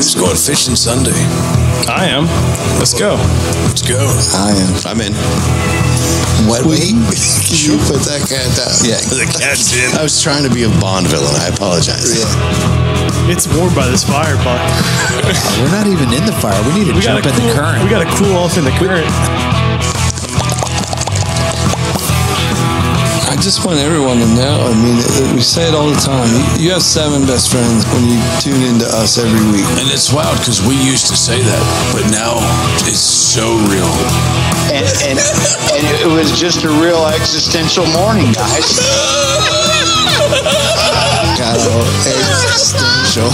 Who's going fishing Sunday? I am. Let's go. Let's go. I am. I'm in. What? Wait. Can you put that cat down? Yeah. The cat's in. I was trying to be a Bond villain. I apologize. Yeah. It's warm by this fire, Buck. We're not even in the fire. We need to jump in the current. We got to cool off in the current. I just want everyone to know, I mean, we say it all the time. You have 7 best friends when you tune into us every week. And it's wild because we used to say that, but now it's so real. And it was just a real existential morning, guys. Got all existential.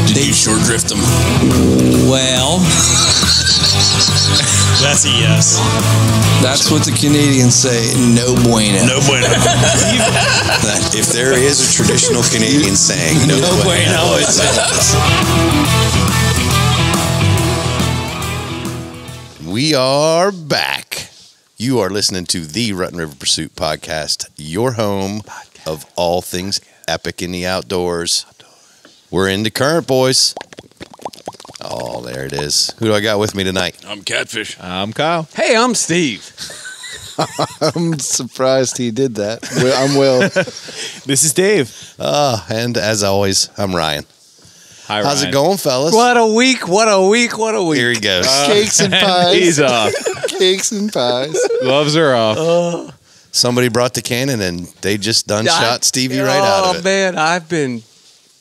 Did you short drift them? Well, that's a yes. That's what the Canadians say, no bueno. No bueno. If there is a traditional Canadian saying, no bueno, it's We are back. You are listening to the Rutten River Pursuit podcast, your home of all things epic in the outdoors. We're in the current, boys. Oh, there it is. Who do I got with me tonight? I'm Catfish. I'm Kyle. Hey, I'm Steve. I'm surprised he did that. I'm Will. This is Dave. And as always, I'm Ryan. Hi, How's Ryan. it going, fellas? What a week, what a week, what a week. Here he goes. Cakes and pies. He's off. Cakes and pies. Gloves are off. Somebody brought the cannon and they just shot Stevie right out of it. Oh, man, I've been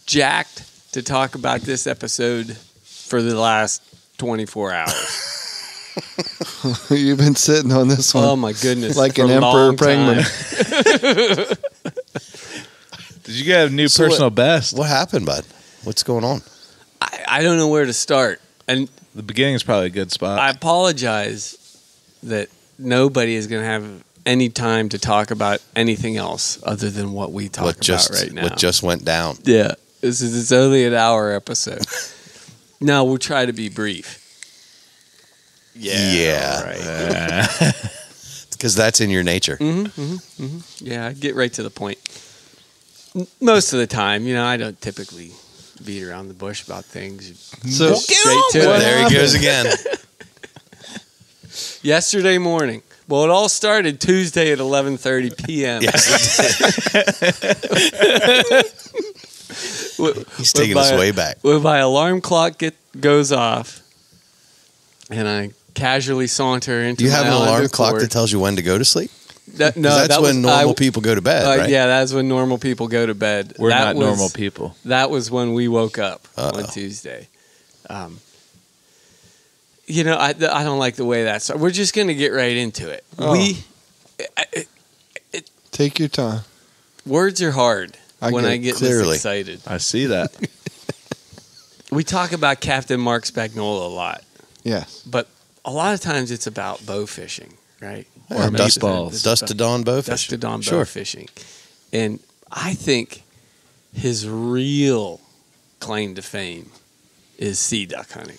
jacked to talk about this episode for the last 24 hours. You've been sitting on this one. Oh, my goodness. Like for an a emperor long penguin. Did you get a new personal best? What happened, bud? What's going on? I don't know where to start. And The beginning is probably a good spot. I apologize that nobody is going to have any time to talk about anything else other than what we talk about right now. What just went down. Yeah. It's only an hour episode. No, we'll try to be brief. Yeah. Right. Because that's in your nature. Yeah, I get right to the point. Most of the time, I don't typically beat around the bush about things. So Straight to it. There he goes again. Yesterday morning. Well, it all started Tuesday at 11:30 p.m. He's taking us way back. When my alarm clock goes off, and I casually saunter into You have an my alarm undercourt. clock that tells you when to go to sleep? No, That's when normal people go to bed, right? Yeah, that's when normal people go to bed. We're not normal people. That was when we woke up on Tuesday. I don't like the way that started. We're just going to get right into it. Oh. Take your time. Words are hard when I get clearly. this excited. I see that. We talk about Captain Marc Spagnola a lot, Yes. but a lot of times it's about bow fishing, right? Yeah, dusk to dawn bow fishing. Dusk to dawn Sure. bow fishing. And I think his real claim to fame is sea duck hunting.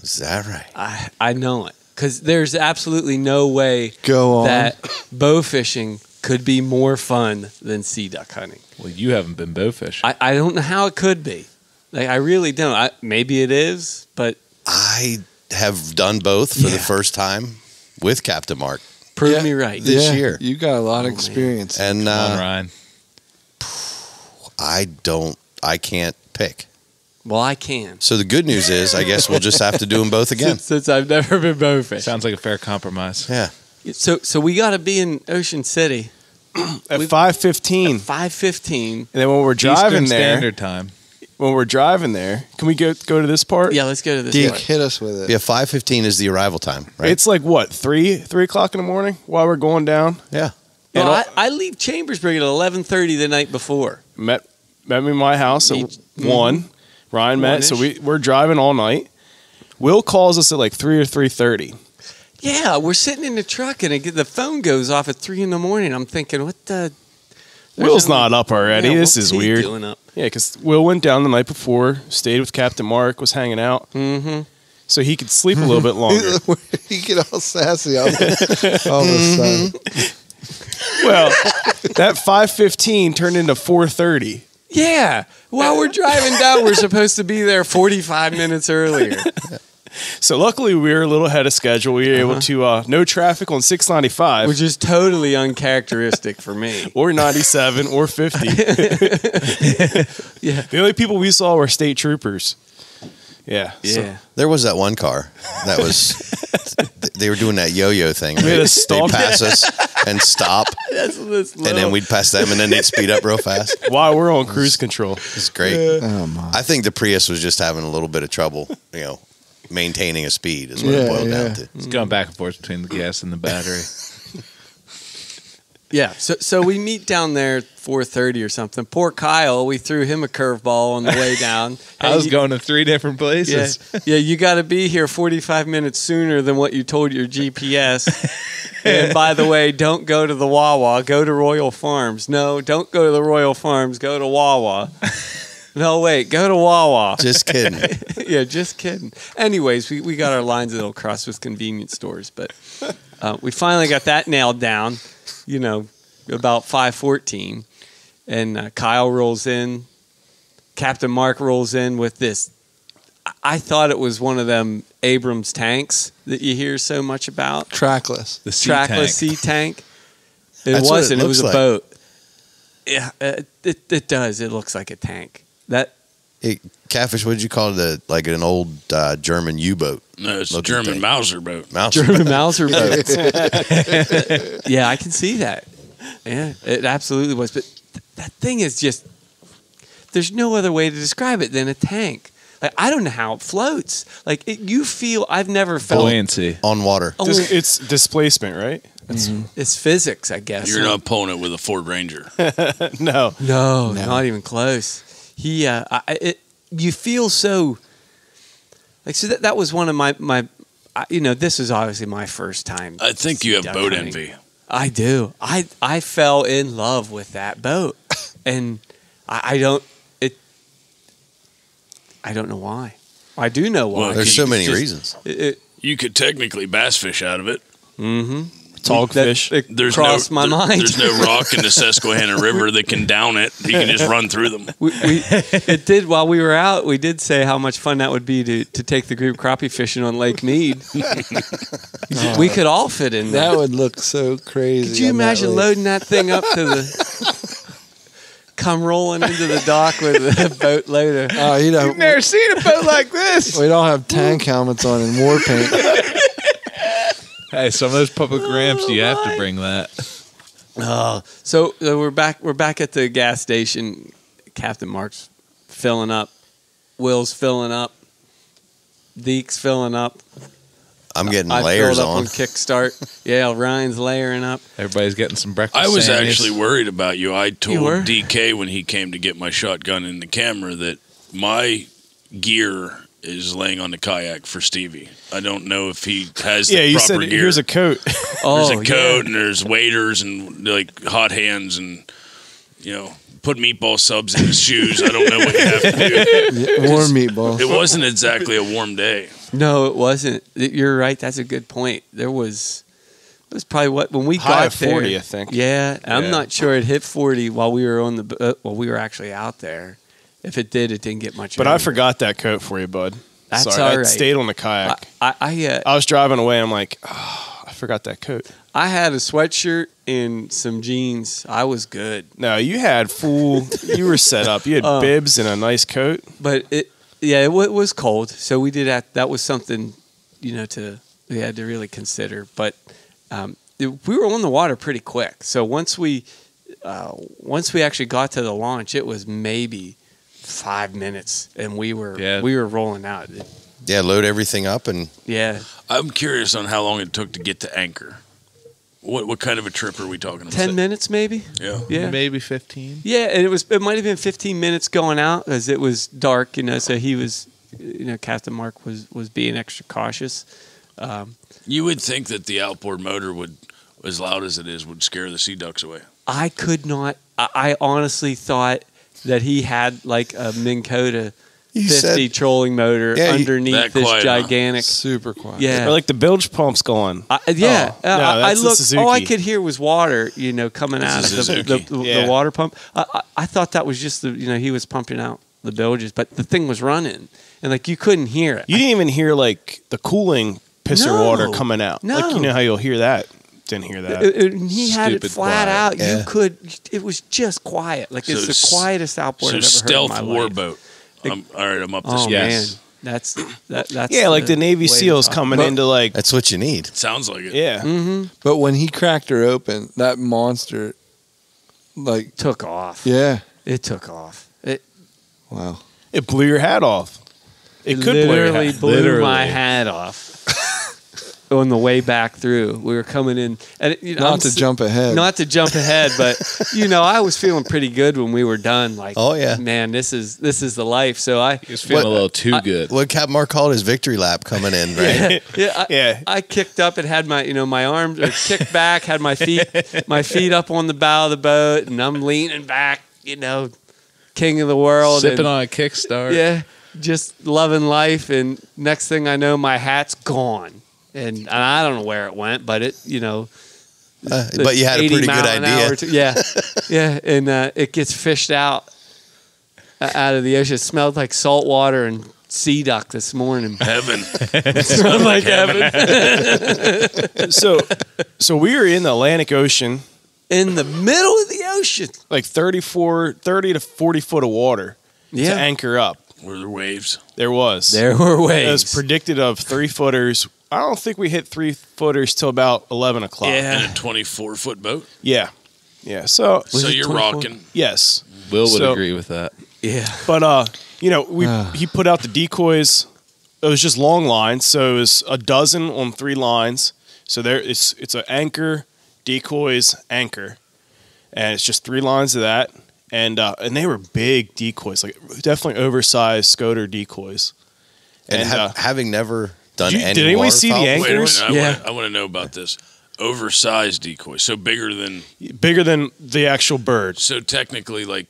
Is that right? I know it. Because there's absolutely no way Go on. that bow fishing could be more fun than sea duck hunting. Well, you haven't been bow fishing. I don't know how it could be. I really don't. Maybe it is, but I have done both for the first time with Captain Marc. prove me right. This year. You got a lot of experience. And Come on, Ryan. I can't pick. Well, I can. So the good news is, I guess we'll just have to do them both again. Since I've never been bow fishing. Sounds like a fair compromise. Yeah. So we got to be in Ocean City At 5:15. at 5:15. And then when we're driving Eastern there, Standard Time. can we go to this part? Yeah, let's go to this Deke, part. hit us with it. Yeah, 5:15 is the arrival time, right? It's like what, 3 o'clock in the morning while we're going down. yeah. Well, I leave Chambersburg at 11:30 the night before. Met me in my house at 1. Ryan met, so we're driving all night. Will calls us at like 3 or 3:30. Yeah, we're sitting in the truck and the phone goes off at 3 in the morning. I'm thinking, what the? Will's not up already. Yeah, this what's is he weird. doing up? Yeah, because Will went down the night before, stayed with Captain Marc, was hanging out, so he could sleep a little bit longer. You get all sassy all of a sudden. Well, that 5:15 turned into 4:30. Yeah. While we're driving down, we're supposed to be there 45 minutes earlier. So luckily we were a little ahead of schedule. We were able to no traffic on 695, which is totally uncharacteristic for me. Or 97 or 50. Yeah. The only people we saw were state troopers. Yeah. Yeah. So There was that one car that was. They were doing that yo-yo thing. We had They'd to stop. pass us and stop, and then we'd pass them, and then they'd speed up real fast. While we're on cruise control. It's great. Oh my. I think the Prius was just having a little bit of trouble, maintaining a speed is what it boiled down to. It's going back and forth between the gas and the battery. Yeah, so we meet down there 4:30 or something. Poor Kyle, we threw him a curveball on the way down. I was going to 3 different places. Yeah, you got to be here 45 minutes sooner than what you told your GPS. And by the way, don't go to the Wawa. Go to Royal Farms. No, don't go to the Royal Farms. Go to Wawa. No, wait, go to Wawa. Just kidding. Yeah, just kidding. Anyways, we got our lines a little crossed with convenience stores, but we finally got that nailed down. About 5:14, and Kyle rolls in. Captain Marc rolls in with this. I thought it was one of them Abrams tanks that you hear so much about. Trackless. The sea Trackless tank. sea tank. It That's what it wasn't. It was looks a like. boat. Yeah, it does. It looks like a tank. Catfish, what did you call it? Like an old German U-boat. No, it's a looking German thing. Mauser boat. German Mauser boat. Yeah, I can see that. Yeah, it absolutely was. But that thing is just, there's no other way to describe it than a tank. Like, I don't know how it floats. Like, you feel, I've never felt. Buoyancy. On water. It's displacement, right? It's physics, I guess. You're not pulling it with a Ford Ranger. No. No, not even close. You feel so, like, so that was one of my this is obviously my first time. I think you have duck boat hunting. envy. I do. I fell in love with that boat, and I don't know why. I do know why. Well, There's so many Just- reasons. You could technically bass fish out of it. Hogfish. There's crossed my mind. There's no rock in the Susquehanna River that can down it. You can just run through them. It did while we were out. We did say how much fun that would be to take the group crappie fishing on Lake Mead. We could all fit in there. That would look so crazy. Could you on that imagine lake. loading that thing up to come rolling into the dock with a boat loader? Oh, I've never seen a boat like this. we don't have tank helmets on and war paint. Hey, some of those public ramps, you have to bring that. So we're back at the gas station. Captain Marc's filling up. Will's filling up. Deke's filling up. I'm getting I layers filled up on. Kickstart. Yeah, Ryan's layering up. Everybody's getting some breakfast. I was sandwiches. actually worried about you. I told were? DK when he came to get my shotgun and the camera that my gear is laying on the kayak for Stevie. I don't know if he has the Yeah, you proper said gear. here's a coat. Oh, There's a coat and there's waders and like hot hands and put meatball subs in his shoes. I don't know what you have to do. Warm meatballs. It wasn't exactly a warm day. No, it wasn't. You're right. That's a good point. It was probably when we High got of there. 40, I think. Yeah, I'm Yeah. not sure it hit 40 while we were on while we were actually out there. If it did, it didn't get much. But I earlier. forgot that coat for you, bud. That's Sorry, all I right. stayed on the kayak. I I was driving away. I'm like, I forgot that coat. I had a sweatshirt and some jeans. I was good. No, you had you were set up. You had bibs and a nice coat. But it was cold, so we did that was something, we had to really consider. But we were on the water pretty quick. So once we actually got to the launch, it was maybe 5 minutes, and we were rolling out. Yeah, load everything up and Yeah, I'm curious on how long it took to get to anchor. What kind of a trip are we talking about? 10 minutes maybe. Yeah. Yeah. Maybe 15. Yeah, and it might have been 15 minutes going out as it was dark, so he was, Captain Marc was being extra cautious. You would think that the outboard motor would, as loud as it is, would scare the sea ducks away. I could not. I honestly thought that he had like a Minn Kota 50 trolling motor underneath this quiet, gigantic. Super quiet. Yeah. Or like the bilge pump's going. I that's the looked. Suzuki. All I could hear was water, coming out It's a of Suzuki. the water pump. I thought that was just he was pumping out the bilges, but the thing was running, and like you couldn't hear it. You didn't even hear like the cooling pisser No. water coming out. No. Like how you'll hear that. Didn't hear that. He had it Stupid flat quiet. out. Yeah. You could. It was just quiet. Like it's the quietest outboard So I've ever stealth heard in my life. warboat. All right, I'm up this. Oh Yes. man, that's Yeah, like the Navy way to SEALs talk. coming into like That's what you need. Sounds like it. yeah. But when he cracked her open, that monster, like, Took off. yeah. It took off. Wow. It blew your hat off. It could blow your literally hat. blew Literally. my hat off. On the way back through, we were coming in, and Not to jump ahead. Not to jump ahead, but I was feeling pretty good when we were done. Like, Oh, yeah. man, this is the life. So I He was feeling a little too good. What Captain Marc called his victory lap coming in, right? I kicked up and had my my arms kicked back, had my feet up on the bow of the boat, and I'm leaning back, king of the world, Sipping and, on a kickstart. yeah, just loving life. And next thing I know, my hat's gone, and I don't know where it went, but it But you had a 80 pretty good mile an hour idea. yeah, and it gets fished out of the ocean. It smelled like salt water and sea duck this morning. Heaven. It smelled like heaven. So we were in the Atlantic Ocean, In the middle of the ocean. like 30 to 40 foot of water to anchor up. Were there waves? There was. There were It was waves. predicted of 3-footers. I don't think we hit 3-footers till about 11 o'clock. Yeah. In a 24-foot boat? Yeah. Yeah. So, So it you're 24? rocking. yes. Will would So- agree with that. Yeah. But he put out the decoys. It was just long lines, so it was a dozen on 3 lines. So it's an anchor, decoys, anchor, and it's just 3 lines of that. And they were big decoys, like definitely oversized Scoter decoys. And having never done Did any anyone see the waterfowl anchor? Wait a minute. Anchors? Yeah. I want to know about this. Oversized decoy. So bigger than. Bigger than the actual bird. So technically, like.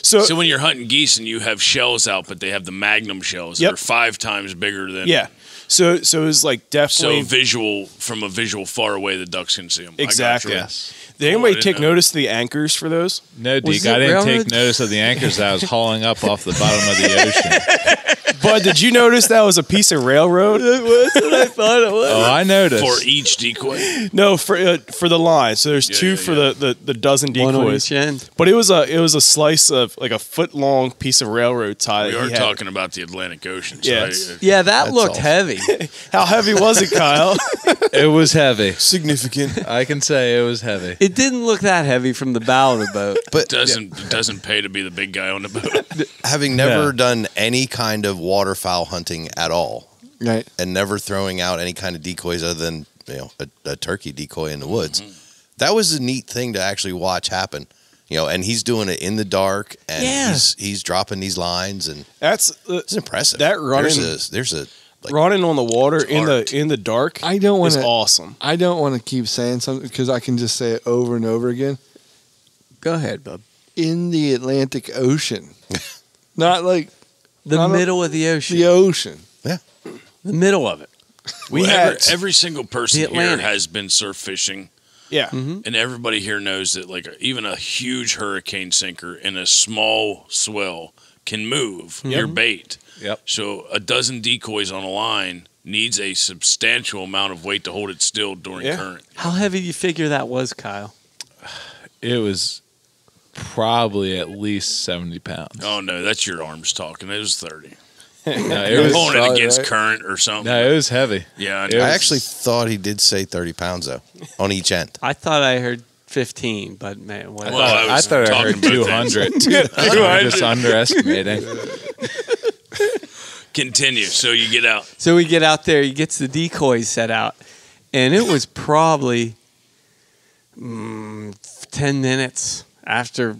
So, So when you're hunting geese and you have shells out, but they have the magnum shells Yep. that are 5 times bigger than. yeah. So it was like So definitely from a visual far away, the ducks can see them. Exactly. Yes. Did anybody didn't take know. notice of the anchors for those? No, Was Deke, it I didn't railroad? take notice of the anchors that I was hauling up off the bottom of the ocean. But did you notice that was a piece of railroad? That's what I thought it was. Oh, I noticed. For each decoy. No, for the line. So there's 2 for the dozen One on decoys. each end. But it was a slice of like a foot long piece of railroad tie. We that are he had. talking about the Atlantic Ocean. So Yes. Yeah, that That's looked awesome. heavy. How heavy was it, Kyle? It was heavy. Significant. I can say it was heavy. It didn't look that heavy from the bow of the boat. But it doesn't pay to be the big guy on the boat. having never done any kind of waterfowl hunting at all, Right. and never throwing out any kind of decoys other than a turkey decoy in the woods, that was a neat thing to actually watch happen. And he's doing it in the dark, and Yeah. he's dropping these lines, and That's it's impressive. That running- there's a like, running on the water in art. the dark. I don't want is to. awesome. I don't want to keep saying something because I can just say it over and over again. Go ahead, bub. In the Atlantic Ocean, not like The Not a- middle of the ocean. the ocean. The middle of it. We Well, had every single person The here Atlantic. has been surf fishing, yeah. and everybody here knows that like even a huge hurricane sinker in a small swell can move your bait. Yep. So a dozen decoys on a line needs a substantial amount of weight to hold it still during Yeah. current. How heavy do you figure that was, Kyle? It was probably at least 70 pounds. Oh no, that's your arms talking. It was 30. No, it You're was, pulling it probably against right. current or something. no, it was heavy. Yeah, I It know. I was- actually thought he did say 30 pounds though on each end. I thought I heard 15, but man, what? Well, I I was thought I talking heard both 200. ends. I'm just underestimating. Continue. So you get out. So we get out there, he gets the decoys set out, and it was probably 10 minutes after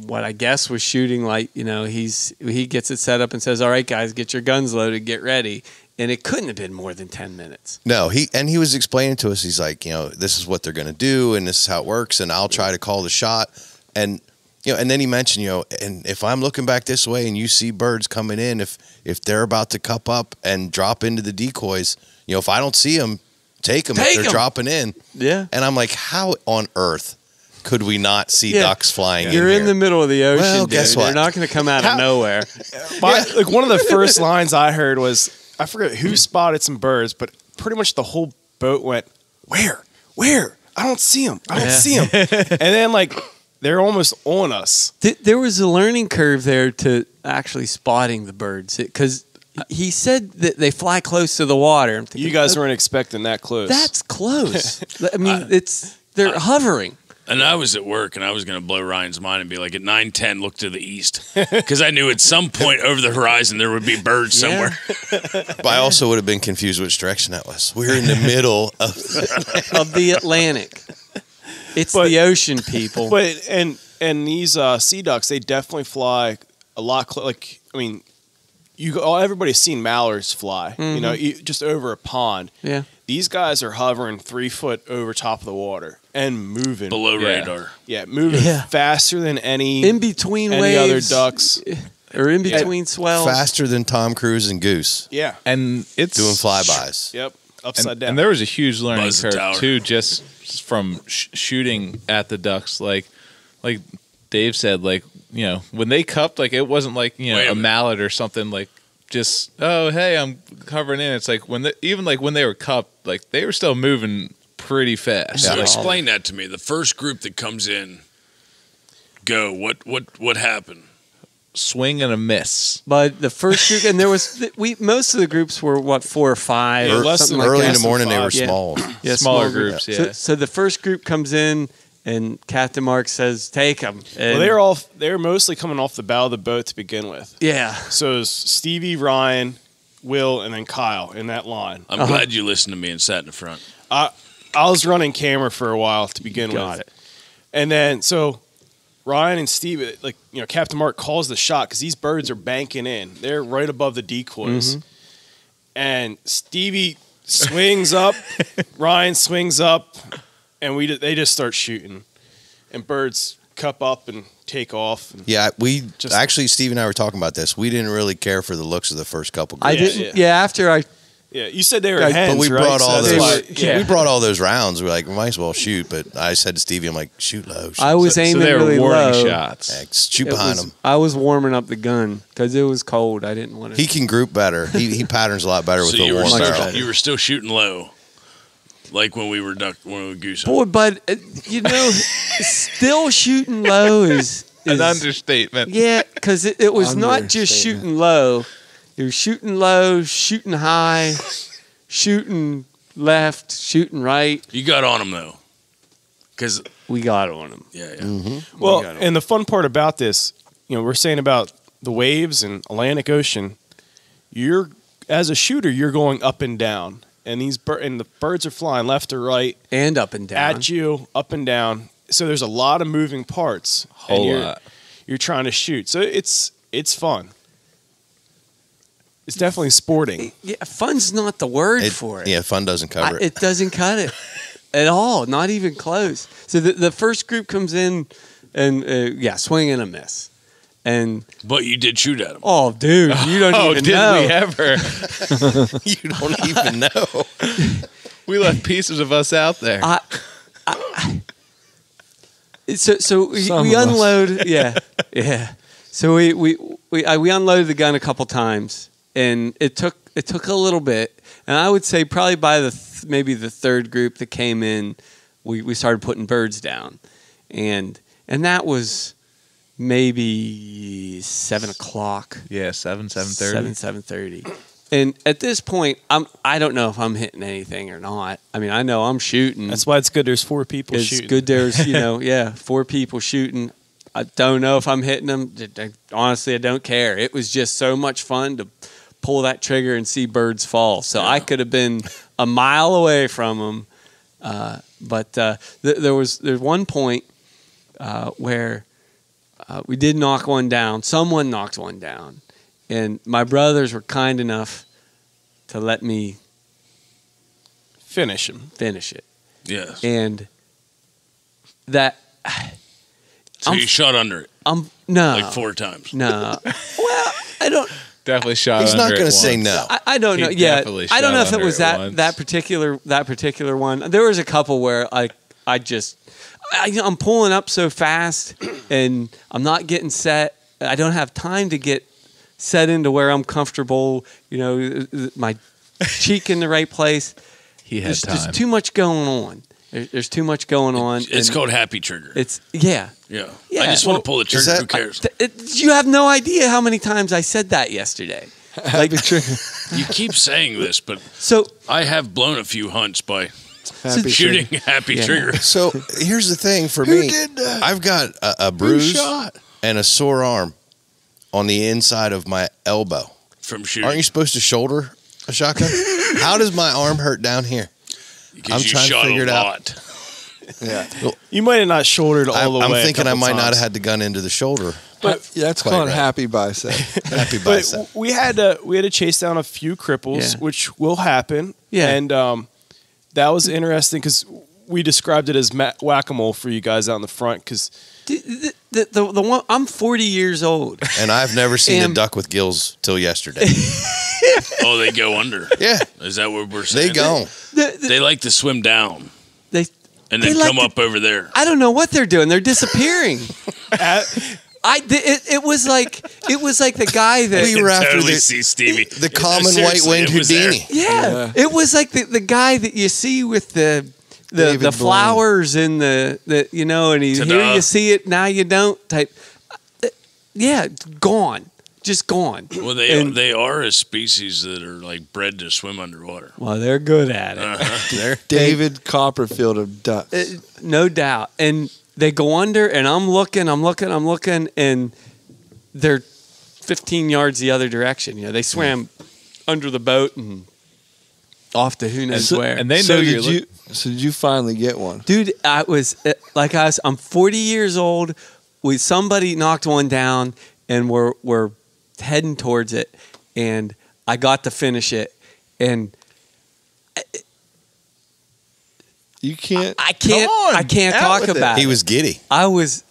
what I guess was shooting light. He gets it set up and says, "All right, guys, get your guns loaded, get ready." And it couldn't have been more than 10 minutes. No, he was explaining to us. He's like, this is what they're going to do, and this is how it works, and I'll try to call the shot. And And then he mentioned, and if I'm looking back this way and you see birds coming in, if they're about to cup up and drop into the decoys, if I don't see them, take them if they're dropping in. Yeah. And I'm like, how on earth could we not see ducks flying in You're in here? the middle of the ocean, Well, dude. guess what? They're not going to come out of nowhere. Like one of the first lines I heard was, I forget who spotted some birds, but pretty much the whole boat went, where? I don't see them. I don't see them. And then like they're almost on us. There was a learning curve there to actually spotting the birds because he said that they fly close to the water. I'm thinking, You guys weren't expecting that close. That's close. I mean, they're hovering. And I was at work, and I was going to blow Ryan's mind and be like, at 9:10, look to the east. Because I knew at some point over the horizon there would be birds somewhere. But I also would have been confused which direction that was. We're in the middle of the Atlantic. It's the ocean, people. But and these sea ducks, they definitely fly a lot. Everybody's seen mallards fly. Mm-hmm. Just over a pond. Yeah. These guys are hovering 3 foot over top of the water and moving Below radar. Yeah, moving faster than any in between any waves, other ducks, or in between swells. faster than Tom Cruise and Goose. Yeah, And it's Doing flybys. Yep, upside down. And there was a huge learning Buzz the curve tower. too, just from shooting at the ducks. Like Dave said, when they cupped, it wasn't like Wait a a minute. mallet or something. Just hey, I'm covering in. It's like when they were cupped, they were still moving pretty fast. So explain that to me. The first group that comes in, go. What happened? Swing and a miss. But the first group, and there was most of the groups were 4 or 5, Yeah, or less something than- like Early that. in the morning, they were Yeah. small. Yeah, Smaller small groups, yeah. So the first group comes in, and Captain Marc says, "Take them." Well, they were mostly coming off the bow of the boat to begin with. yeah. So it was Stevie, Ryan, Will, and then Kyle in that line. I'm glad you listened to me and sat in the front. I was running camera for a while to begin Got with. it. And then so Ryan and Steve, Captain Marc calls the shot because these birds are banking in. They're right above the decoys. And Stevie swings up, Ryan swings up, and they just start shooting. And birds cup up and take off. And Yeah, actually, Steve and I were talking about this. We didn't really care for the looks of the first couple I groups. didn't. Yeah. After I yeah, you said they were But hens, But we right? brought So all that's those. why- We brought all those rounds. We're like, we might as well shoot. But I said to Stevie, I'm like, shoot low. I was So aiming they were really warning low. shots. Shoot It behind was- him. I was warming up the gun because it was cold. I didn't want to. He can group better. He patterns a lot better with So a you were, warm much barrel. better. you were still shooting low, like when we were goose hunting. Boy, but still shooting low is An understatement. yeah, because it was not just Understatement. shooting low. It was shooting low, shooting high, shooting left, shooting right. You got on them though, because We got on them. yeah. Well, and the fun part about this, we're saying about the waves and Atlantic Ocean. As a shooter, you're going up and down, and the birds are flying left or right And up and down. at you, up and down. So there's a lot of moving parts. Whole and lot. You're trying to shoot, so it's fun. It's definitely sporting. Yeah, fun's not the word for it. Yeah, fun doesn't cover it. It doesn't cut it at all, not even close. So the first group comes in and swing and a miss. And But you did shoot at them. oh, dude, you don't even did know. we ever? You don't even know. We left pieces of us out there. So we Some of us. unload, yeah. So we unloaded the gun a couple times, and it took a little bit. And I would say probably by maybe the third group that came in, we started putting birds down, and that was maybe 7 o'clock. Yeah, 7:30. 7:30. And at this point, I don't know if I'm hitting anything or not. I mean, I know I'm shooting. That's why it's good. There's 4 people It's shooting. good there's, 4 people shooting. I don't know if I'm hitting them. Honestly, I don't care. It was just so much fun to pull that trigger and see birds fall. So I could have been a mile away from them. But there's one point where we did knock one down. Someone knocked one down. And my brothers were kind enough to let me Finish him. finish it. Yes. And that... So I'm- you shot under it. No. Like 4 times. No. Well, I don't. Definitely shot. He's not under going to it say once. no. I don't know. He Yeah, definitely I don't know shot if it under was it that once. that particular one. There was a couple where I'm pulling up so fast and I'm not getting set. I don't have time to get set into where I'm comfortable. You know, my cheek in the right place. He had time. There's too much going on. There's too much going on. It's and called happy trigger. Yeah. Yeah. Yeah. I just want to pull the trigger. that- Who cares? You have no idea how many times I said that yesterday. Like, You keep saying this, but so I have blown a few hunts by Happy shooting trigger. happy Yeah. trigger. So here's the thing for Who me. did that? I've got a bruise shot? and a sore arm on the inside of my elbow. From shooting. Aren't you supposed to shoulder a shotgun? How does my arm hurt down here? Because I'm you trying to shot figure a it out. lot. Yeah. You might have not shouldered all the I'm way. thinking I might not have had. had the gun into the shoulder. That's Quite called right. happy bicep. Happy But bicep. we had to chase down a few cripples, Yeah. which will happen. Yeah. And that was interesting because we described it as whack-a-mole for you guys out in the front. Because the one I'm 40 years old. And I've never seen a And- duck with gills till yesterday. Oh, they go under. Yeah, Is that what we're saying? they go. They like to swim down They and They then like come to- up over there. I don't know what they're doing. They're disappearing. It was like the guy that We were after totally the- see Stevie. The common Seriously, white-winged it was there. Houdini. Yeah, it was like the guy that you see with the David Blaine. flowers and the you know, and Ta-da. here you see it, now you don't type. Yeah, gone, just gone. Well, And- they are a species that are like bred to swim underwater. Well, they're good at it, Uh-huh. David Copperfield of ducks. no doubt. And they go under, and I'm looking, and they're 15 yards the other direction. You know, they swam under the boat and off to who knows where. And they so know did you're. you? So did you finally get one? Dude, I'm 40 years old. Somebody knocked one down, and we're heading towards it, and I got to finish it, and You can't. I can't out talk with it. about it. He was giddy. I was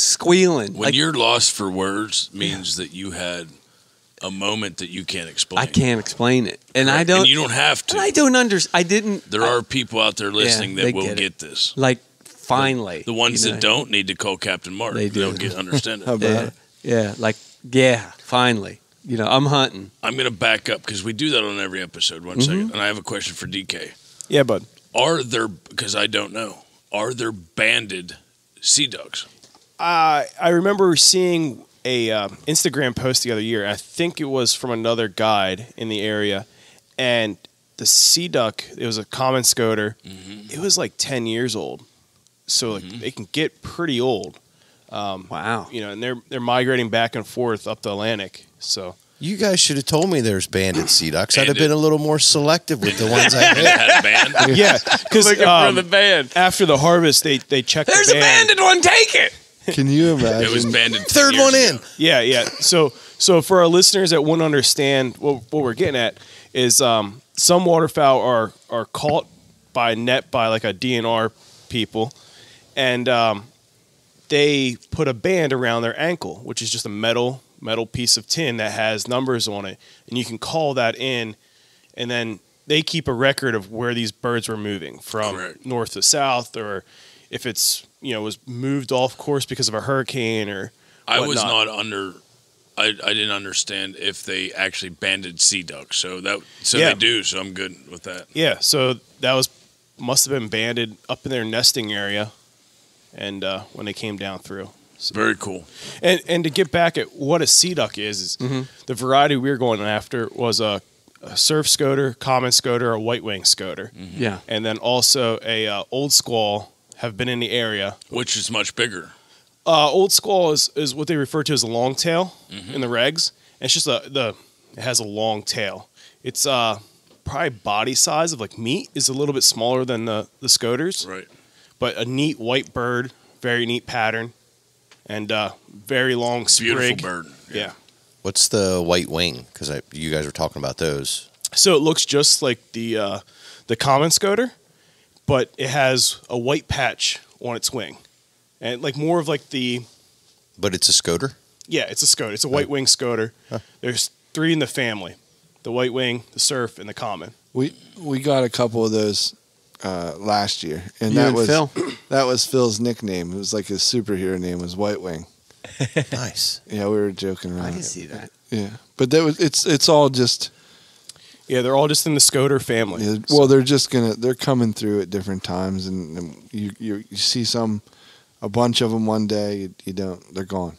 squealing. When you're lost for words means that you had a moment that you can't explain. I can't explain it, and I Correct. don't. And you don't have to. And I don't understand. I didn't. There are people out there listening they that will get it. get this. Like finally, The ones you know? that don't need to call Captain Mark. They do. They'll understand How it. about Yeah, it? finally. You know, I'm hunting. I'm going to back up because we do that on every episode. One second, and I have a question for DK. yeah, bud. Are there? Because I don't know. Are there banded sea ducks? I remember seeing a Instagram post the other year. I think it was from another guide in the area, and the sea duck. It was a common scoter. It was like 10 years old, so like they can get pretty old. Wow. You know, and they're migrating back and forth up the Atlantic. So You guys should have told me there's banded sea ducks. I'd have Banded. been a little more selective with the ones I They hit. had a band. yeah, because for the band. after the harvest, they check. There's the a band. banded one. Take it. Can you imagine? It was banded. 10 Third years one ago. in. Yeah. So for our listeners that wouldn't understand what we're getting at is some waterfowl are caught by net by like a DNR people, and they put a band around their ankle, which is just a metal piece of tin that has numbers on it, and you can call that in, and then they keep a record of where these birds were moving from Correct. north to south, or if it's was moved off course because of a hurricane or I was whatnot. not under. I didn't understand if they actually banded sea ducks. So Yeah. they do. So I'm good with that. Yeah, so that must have been banded up in their nesting area, and when they came down through. So, Very cool. and to get back at what a sea duck is the variety we were going after was a surf scoter, common scoter, a white wing scoter, Yeah. and then also a old squall have been in the area. Which is much bigger. Old squall is what they refer to as a long tail in the regs. And it's just it has a long tail. It's probably body size of like meat is a little bit smaller than the scoters, Right. but a neat white bird, very neat pattern, and very long sprig. Beautiful bird. Yeah. What's the white wing? Because you guys were talking about those. So it looks just like the common scoter, but it has a white patch on its wing, and like more of like the But it's a Scoter? Yeah, it's a Scoter. It's a white wing Scoter. There's 3 in the family: the white wing, the surf, and the common. We got a couple of those last year, and You that and was Phil? that was Phil's nickname. It was like his superhero name was White Wing. Nice. Yeah, we were joking around. I can see that. Yeah, but it's all just. Yeah, they're all just in the Scoter family. Yeah, well, they're coming through at different times, and you see a bunch of them one day, you don't, they're gone.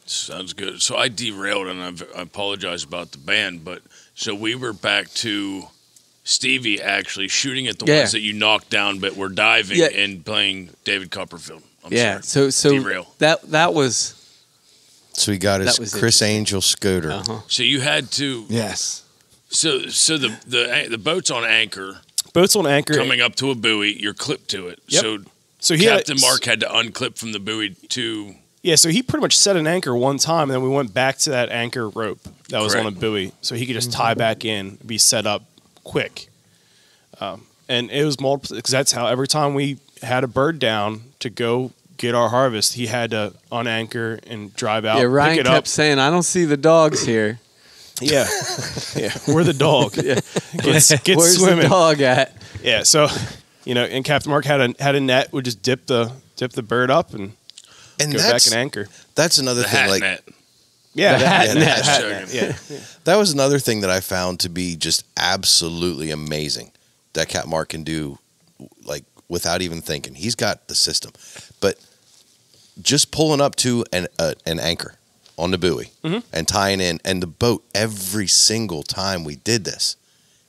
Sounds good. So I derailed, and I apologize about the band, but so we were back to Stevie actually shooting at the ones that you knocked down, but were diving and playing David Copperfield. I'm sorry. So derail. that was. So he got his Chris Angel Scoter. Uh-huh. So you had to. Yes. So the boat's on anchor. Boat's on anchor. Coming up to a buoy, you're clipped to it. Yep. So Captain Marc had to unclip from the buoy to. Yeah, so he pretty much set an anchor one time, and then we went back to that anchor rope that was on a buoy, so he could just tie back in, be set up quick. And it was multiple, because that's how every time we had a bird down to go get our harvest, he had to unanchor and drive out. Yeah, Ryan pick it kept up. saying, "I don't see the dogs here." Yeah, we're the dog. Yeah. Get Where's swimming. the dog at? Yeah, so and Captain Marc had a net, would just dip the bird up and go back and anchor. That's another The thing. hat Like, net. Yeah, the hat net. Yeah. that was another thing that I found to be just absolutely amazing that Captain Marc can do, like without even thinking. He's got the system, but just pulling up to an anchor on the buoy and tying in, and the boat every single time we did this,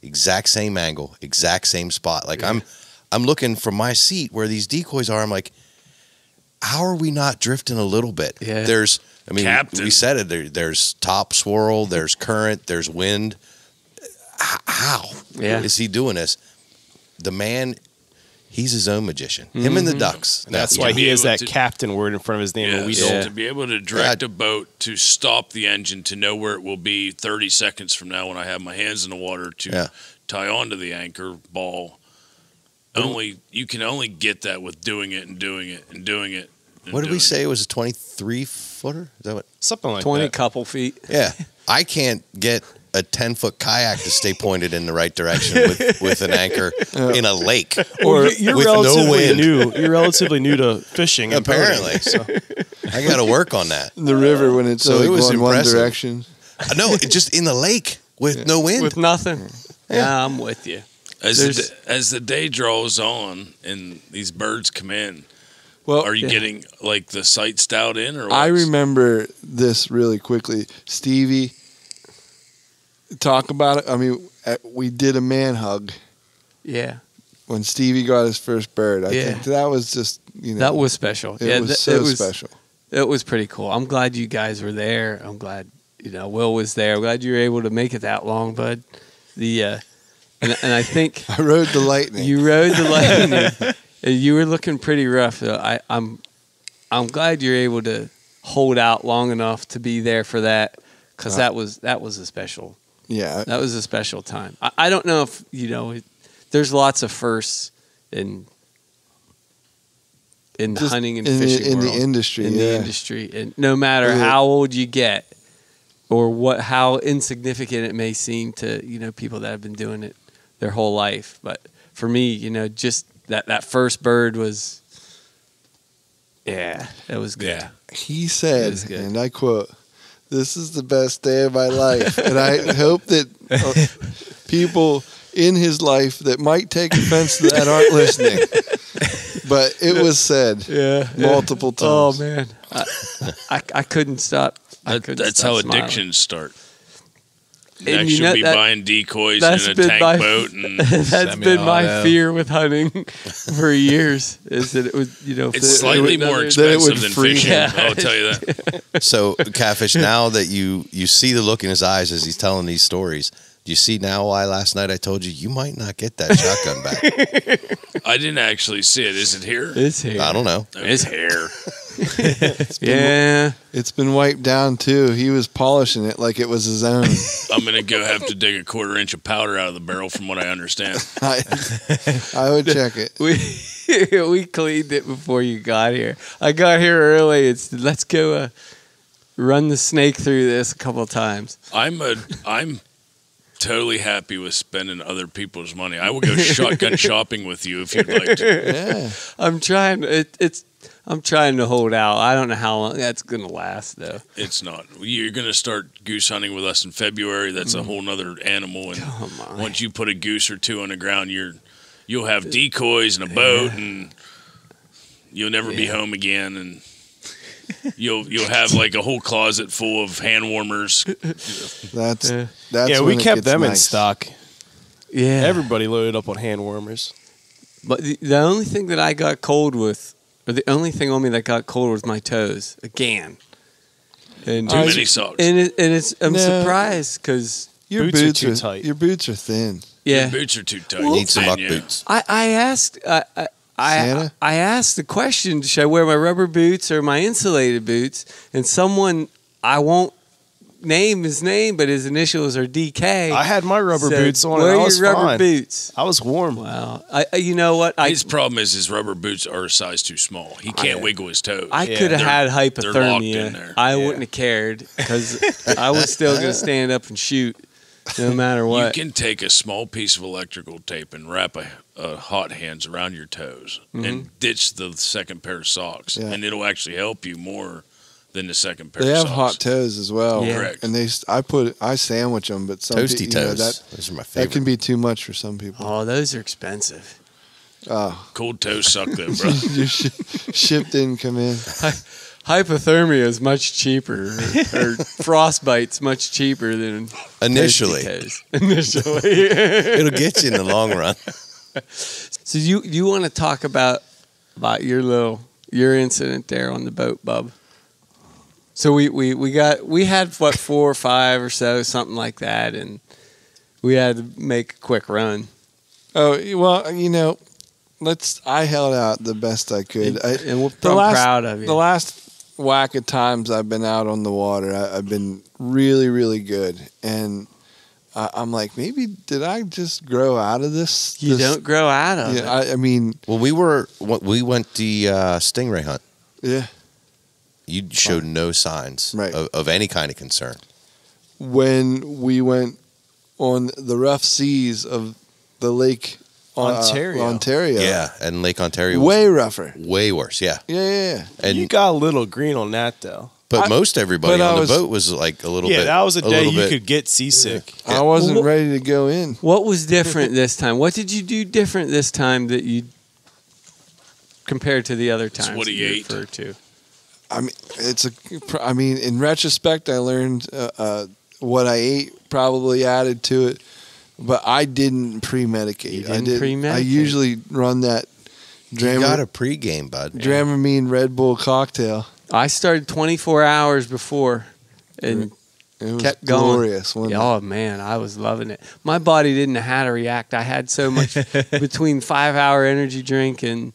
exact same angle, exact same spot. Like I'm looking from my seat where these decoys are. I'm like, how are we not drifting a little bit? Yeah. We said it. There's top swirl, there's current, there's wind. How is he doing this? The man, he's his own magician. Him and the ducks. That's why he has that captain word in front of his name, and we don't. To be able to direct a boat, to stop the engine, to know where it will be 30 seconds from now when I have my hands in the water, to tie onto the anchor ball. You can only get that with doing it and doing it and doing it. What did we say? It was a 23-footer? Is that what? Something like 20 that. couple feet. Yeah. I can't get a 10-foot kayak to stay pointed in the right direction with an anchor in a lake Or you're with relatively no wind. new. You're relatively new to fishing. And Apparently. boating, so. I got to work on that. The river when it's So it was going one impressive. direction. No, it just in the lake with no wind. With nothing. Yeah, I'm with you. As the day draws on and these birds come in, Well, are you getting like the sight stout in, or what? I remember this really quickly. Stevie, talk about it. I mean, we did a man hug Yeah. when Stevie got his first bird. I think that was just, That was special. it was so special. It was pretty cool. I'm glad you guys were there. I'm glad, Will was there. I'm glad you were able to make it that long, bud. And I think I rode the lightning. you rode the lightning. You were looking pretty rough. I'm glad you're able to hold out long enough to be there for that, because that was a special. Yeah, that was a special time. I don't know if there's lots of firsts in the Just hunting and in the- fishing in the world, industry, in the yeah. industry, and no matter how old you get, or how insignificant it may seem to people that have been doing it their whole life, but for me, just that first bird was, it was good. Yeah. he said, and I quote, "This is the best day of my life," and I hope that people in his life that might take offense to that aren't listening. But it was said multiple times. Oh man, I couldn't stop. That's how addictions start. And Next, you'll be buying decoys that's in a been tank boat. And that's been my fear with hunting for years. Is that it was it's slightly more expensive than fishing. Yeah. I'll tell you that. So, Catfish, now that you see the look in his eyes as he's telling these stories, do you see now why last night I told you might not get that shotgun back? I didn't actually see it. Is it here? It's here. I don't know. It's here. It's been wiped down too. He was polishing it like it was his own. I'm gonna go have to dig a 1/4 inch of powder out of the barrel, from what I understand. I would check it. We cleaned it before you got here. I got here early. Let's go run the snake through this a couple of times. I'm totally happy with spending other people's money. I will go shotgun shopping with you if you'd like to. Yeah. I'm trying. I'm trying to hold out. I don't know how long that's gonna last though. It's not. You're gonna start goose hunting with us in February. That's a whole nother animal. And once you put a goose or two on the ground, you'll have decoys and a boat, and you'll never be home again. And you'll have like a whole closet full of hand warmers. That's we kept them in stock. Yeah, everybody loaded up on hand warmers. But the only thing that I got cold with, or the only thing on me that got cold was my toes again. And Too many socks. I'm surprised because your boots are too tight. Your boots are thin. Yeah, Your boots are too tight. You need some muck Yeah. boots. I asked. Santa? I asked the question, should I wear my rubber boots or my insulated boots? And someone, I won't name his name, but his initials are DK. I had my rubber said, boots on, wear and I was your rubber fine. boots. I was warm. Wow. You know what? His problem is his rubber boots are a size too small. He can't wiggle his toes. I could have had They're locked in hypothermia. there. I wouldn't have cared because I was still going to stand up and shoot no matter what. You can take a small piece of electrical tape and wrap a hot hands around your toes and ditch the second pair of socks, and it'll actually help you more than the second pair They of have socks. hot toes as well. Yeah. Correct. And I sandwich them, but some Toasty people, toes. Those are my favorite. that can be too much for some people. Oh, those are expensive. Cold toes suck though, bro. Your ship didn't come in. Hypothermia is much cheaper, or frostbite's much cheaper than Initially. toasty toes. Initially. It'll get you in the long run. So you want to talk about your incident there on the boat, bub? So we had 4 or 5 or so, something like that, and we had to make a quick run. Oh well, I held out the best I could. I'm proud of you. The last whack of times I've been out on the water, I've been really, really good, and I'm like, maybe did I just grow out of this? You don't grow out of it. I mean, Well, we went the stingray hunt. yeah. You showed no signs of any kind of concern. When we went on the rough seas of the lake Ontario. Yeah, and Lake Ontario was Way rougher. way worse. Yeah, Yeah. and You got a little green on that though. but most everybody but I on the was- boat was like a little bit. Yeah, that was a day little you bit- could get seasick. I wasn't ready to go in. What was different this time? What did you do different this time that you compared to the other times? what he that you ate. referred to? I mean, in retrospect, I learned what I ate probably added to it, but I didn't pre-medicate. You didn't pre-medicate. I usually run that You got a pregame, bud. Dramamine Red Bull cocktail. I started 24 hours before and It was kept going. glorious. Wasn't it? Oh man, I was loving it. My body didn't know how to react. I had so much between 5-hour energy drink and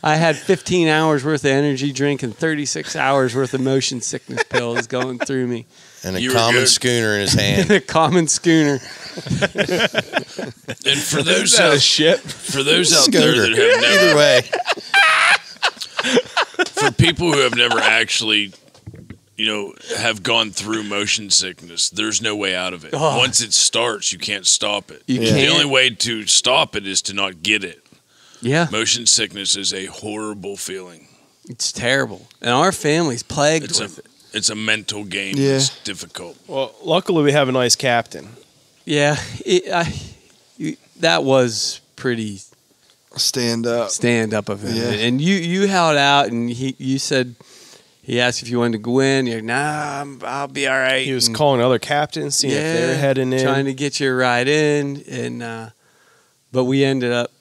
I had 15 hours worth of energy drink and 36 hours worth of motion sickness pills going through me. And a You were common good. schooner in his hand. A common schooner. And for those Is that a out, ship? for those out there Schooner. that have never, Either way, for people who have never actually, have gone through motion sickness, there's no way out of it. Oh. Once it starts, you can't stop it. You The can't. only way to stop it is to not get it. Yeah, Motion sickness is a horrible feeling. it's terrible. And our family's plagued It's with it. It's a mental game. Yeah. It's difficult. Well, luckily we have a nice captain. Yeah, that was pretty Stand up. stand up of him. Yeah. And you held out, and you said he asked if you wanted to go in. You're like, nah, I'll be all right. He was And, calling other captains, seeing if they were heading in. trying to get you a ride in, and but we ended up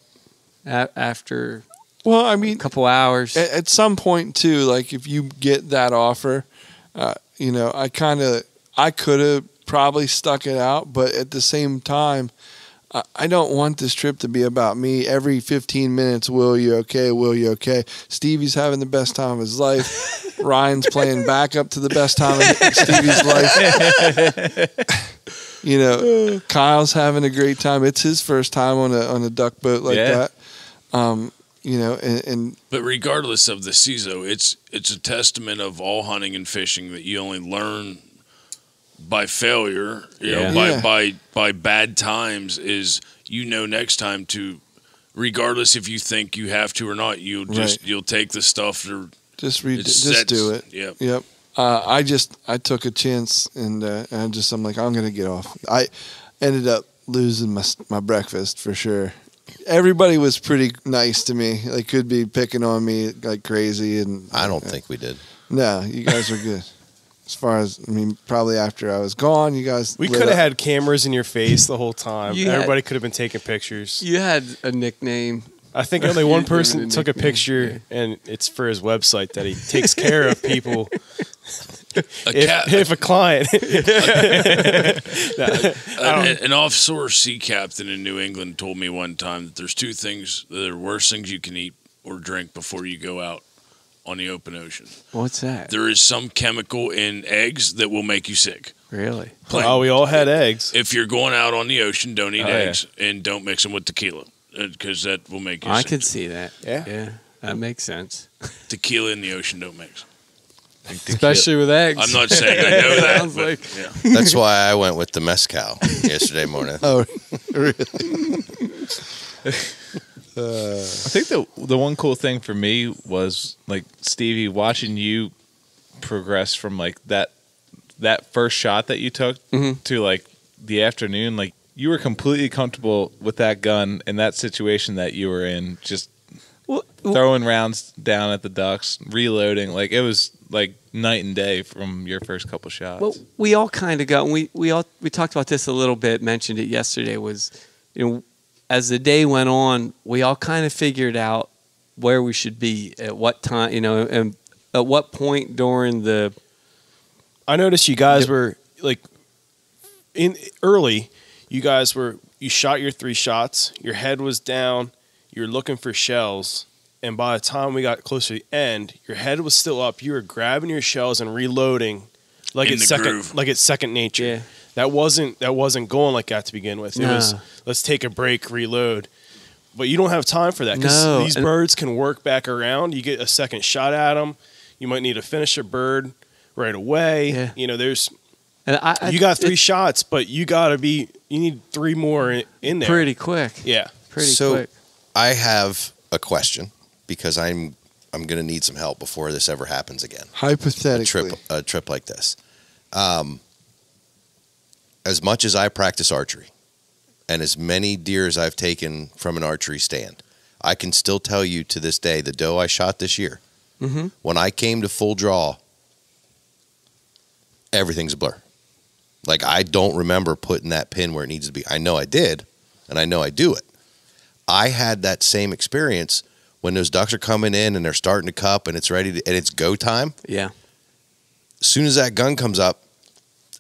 after Well, I a mean, couple hours. at some point too, like if you get that offer, I could have probably stuck it out, but at the same time, I don't want this trip to be about me. Every 15 minutes, will you okay? Will you okay? Stevie's having the best time of his life. Ryan's playing backup to the best time of Stevie's life. You know, Kyle's having a great time. It's his first time on a duck boat like that. You know, but regardless of the season, it's a testament of all hunting and fishing that you only learn by failure. You know, by bad times is next time to, regardless if you think you have to or not, you'll take the stuff to just do it. Yep. I took a chance and I'm like, I'm gonna get off. I ended up losing my breakfast for sure. Everybody was pretty nice to me. They could be picking on me like crazy, and I don't think we did. No, you guys were good. As far as, I mean, probably after I was gone, you guys. We could have had cameras in your face the whole time. Everybody could have been taking pictures. You had a nickname. I think only one person took a picture, and it's for his website that he takes care of people. If a client, an offshore sea captain in New England told me one time that there's two things that are worst things you can eat or drink before you go out on the open ocean. What's that? There is some chemical in eggs that will make you sick. Really? Oh, we all had eggs. If you're going out on the ocean, don't eat eggs and don't mix them with tequila because that will make you sick. I could see that. Yeah, that makes sense. Tequila in the ocean don't mix. Especially with eggs. I'm not saying I know that. But, That's why I went with the mezcal yesterday morning. Oh, really? I think the one cool thing for me was like Stevie watching you progress from like that first shot that you took to like the afternoon. Like you were completely comfortable with that gun in that situation that you were in, just throwing rounds down at the ducks, reloading. Like it was like night and day from your first couple shots. Well, we all kind of got. We talked about this a little bit. Mentioned it yesterday. Was as the day went on, we all kind of figured out where we should be at what time. And at what point during the. I noticed you guys were like in early. You guys you shot your 3 shots. Your head was down. You're looking for shells. And by the time we got close to the end, your head was still up. You were grabbing your shells and reloading like it's second nature. Yeah. That wasn't going like that to begin with. It was let's take a break, reload. But you don't have time for that because these birds can work back around. You get a second shot at them. You might need to finish a bird right away. Yeah. There's you got 3 shots, but you need 3 more in there pretty quick. Yeah, pretty quick. I have a question because I'm going to need some help before this ever happens again. Hypothetically, a trip like this. As much as I practice archery, and as many deer as I've taken from an archery stand, I can still tell you to this day the doe I shot this year. When I came to full draw, everything's a blur. Like I don't remember putting that pin where it needs to be. I know I did, and I know I do it. I had that same experience when those ducks are coming in and they're starting to cup and it's ready to, and it's go time. Yeah. As soon as that gun comes up,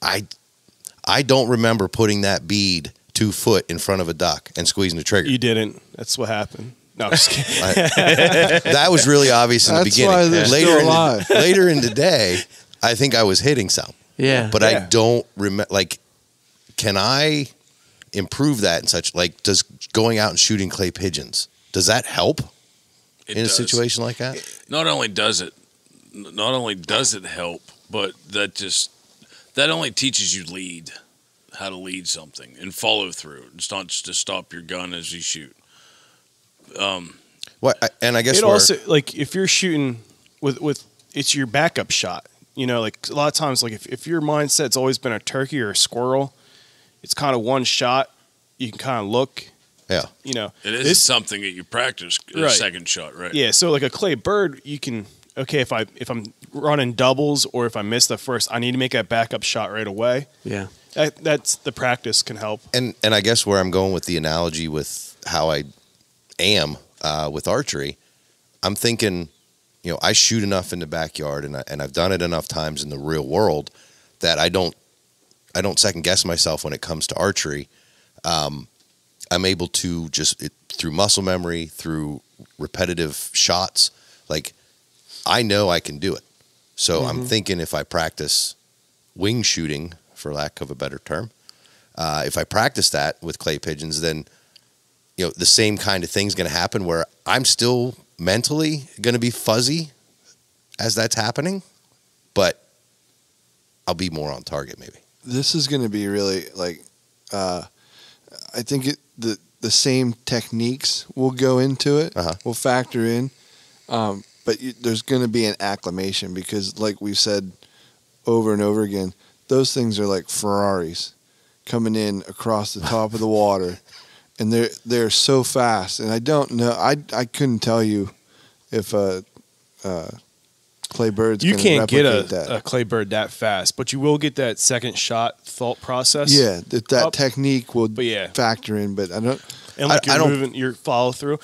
I don't remember putting that bead 2 foot in front of a duck and squeezing the trigger. You didn't. That's what happened. No, I'm just kidding. That was really obvious in the beginning. That's why they're still alive. Later in the day, I think I was hitting some. Yeah. But I don't remember, like, can I improve that and such? Like, does going out and shooting clay pigeons, does that help in a situation like that? Not only does it help, but that only teaches you how to lead something and follow through. It's not just to stop your gun as you shoot. And I guess it also, like, if you're shooting with it's your backup shot. Like a lot of times, like if your mindset's always been a turkey or a squirrel, it's kind of one shot. You can kind of look. Yeah. It is something that you practice a second shot, right? Yeah. So like a clay bird, you can, if I'm running doubles or if I miss the first, I need to make that backup shot right away. Yeah. That's the practice can help. And I guess where I'm going with the analogy with how I am with archery, I'm thinking, I shoot enough in the backyard and I've done it enough times in the real world that I don't second guess myself when it comes to archery. I'm able to through muscle memory, through repetitive shots, like I know I can do it. So I'm thinking if I practice wing shooting, for lack of a better term, if I practice that with clay pigeons, then the same kind of thing's going to happen where I'm still mentally going to be fuzzy as that's happening, but I'll be more on target maybe. This is going to be really I think the same techniques will go into it, will factor in, but there's going to be an acclimation because, like we've said over and over again, those things are like Ferraris coming in across the top of the water, and they're so fast. And I don't know, I couldn't tell you if a clay bird's you gonna can't get replicate a clay bird that fast, but you will get that second shot thought process. Yeah, that technique will yeah. factor in, but I don't. And like you're moving your follow through.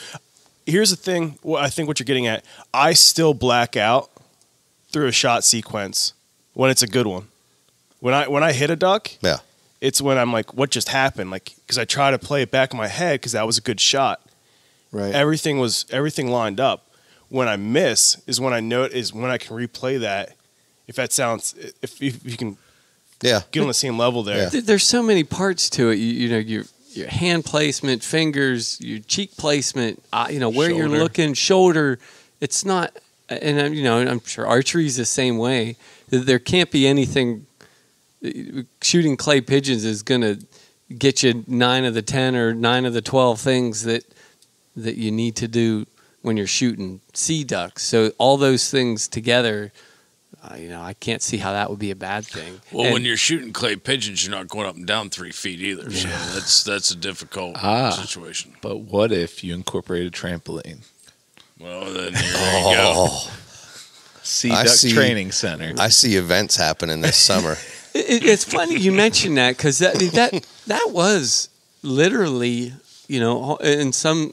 Here's the thing. I think what you're getting at. I still black out through a shot sequence when it's a good one. When I hit a duck, yeah, it's when I'm like, what just happened? Like, because I try to play it back in my head because that was a good shot. Right. Everything lined up. When I miss is when I can replay that. If you can, get on the same level there. Yeah. There's so many parts to it. Your hand placement, fingers, your cheek placement. Where Shoulder. you're looking, shoulder. It's not, and I'm sure archery is the same way. There can't be anything. Shooting clay pigeons is going to get you 9 of the 10 or 9 of the 12 things that you need to do when you're shooting sea ducks. So all those things together, I can't see how that would be a bad thing. Well, when you're shooting clay pigeons, you're not going up and down 3 feet either. Yeah. So that's a difficult situation. But what if you incorporate a trampoline? Well, then there you go. Sea Duck Training Center. I see events happening this summer. It's funny you mentioned that because that was literally, in some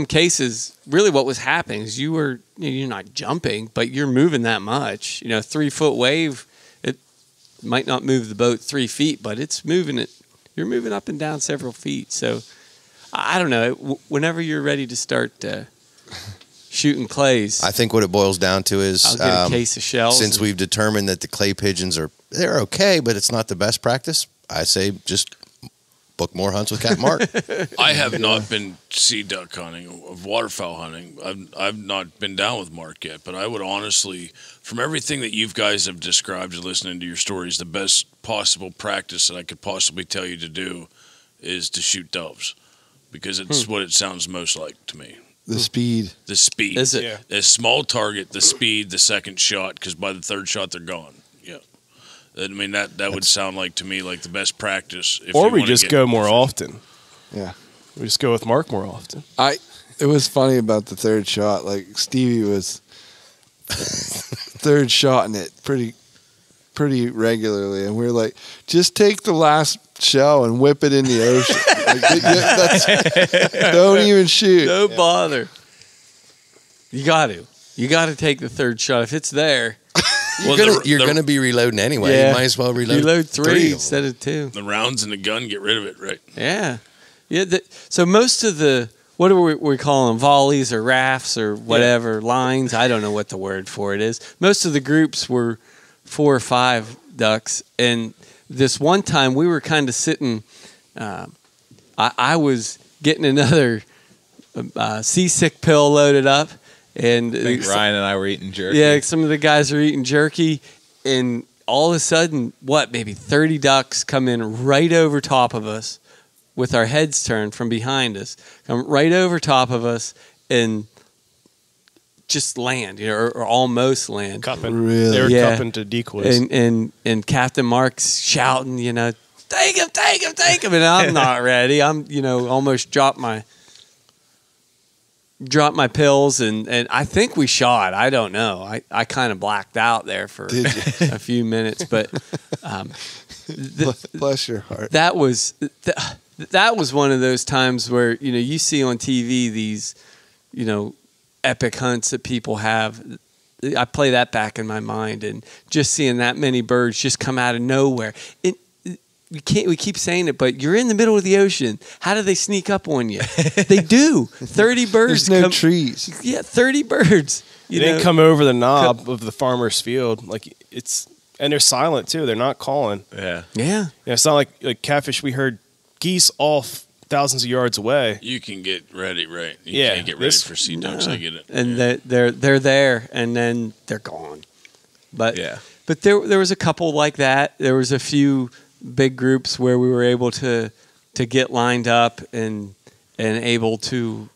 cases, really what was happening is you're not jumping, but you're moving that much. 3 foot wave, it might not move the boat 3 feet, but it's moving it. You're moving up and down several feet. So I don't know. Whenever you're ready to start shooting clays, I think what it boils down to is I'll get a case of shells. Since we've determined that the clay pigeons they're okay, but it's not the best practice, I say just book more hunts with Captain Marc. I have not been sea duck hunting, of waterfowl hunting. I've not been down with Mark yet, but I would honestly, from everything that you guys have described and listening to your stories, the best possible practice that I could possibly tell you to do is to shoot doves, because it's what it sounds most like to me. The speed. The speed. Is it? Yeah. A small target, the speed, the second shot, because by the third shot they're gone. Yeah. I mean, that would sound like to me like the best practice. Or we just go more often. Yeah. We just go with Mark more often. It was funny about the third shot. Like Stevie was third shotting it pretty regularly, and we were like, just take the last shell and whip it in the ocean. Don't even shoot. Don't bother. You got to take the third shot if it's there. You're gonna be reloading anyway. Yeah. You might as well reload. Reload 3 of them. instead of 2. The rounds in the gun, get rid of it, right? Yeah. So most of the, what are we calling them, volleys or rafts or whatever, lines, I don't know what the word for it is. Most of the groups were 4 or 5 ducks. And this one time we were kind of sitting, I was getting another seasick pill loaded up. And I think Ryan and I were eating jerky. Yeah, some of the guys are eating jerky. And all of a sudden, maybe 30 ducks come in right over top of us with our heads turned from behind us, come right over top of us and just land, or almost land. Cupping. Really? They were Yeah. cupping to decoys. And Captain Marc's shouting, take him. And I'm not ready. I'm, almost dropped my pills, and I think we shot. I don't know. I kind of blacked out there for a few minutes, but Bless your heart. that was one of those times where you see on TV these epic hunts that people have. I play that back in my mind, and just seeing that many birds just come out of nowhere. we keep saying it, but you're in the middle of the ocean. How do they sneak up on you? They do. 30 birds. There's no trees. Yeah, 30 birds. They didn't come over the knob of the farmer's field. And they're silent too. They're not calling. Yeah. It's not like catfish. We heard geese all thousands of yards away. You can get ready, right? You can't get ready for sea ducks. I get it. And they're there, and then they're gone. But Yeah. But there was a couple like that. There was a few big groups where we were able to get lined up and able to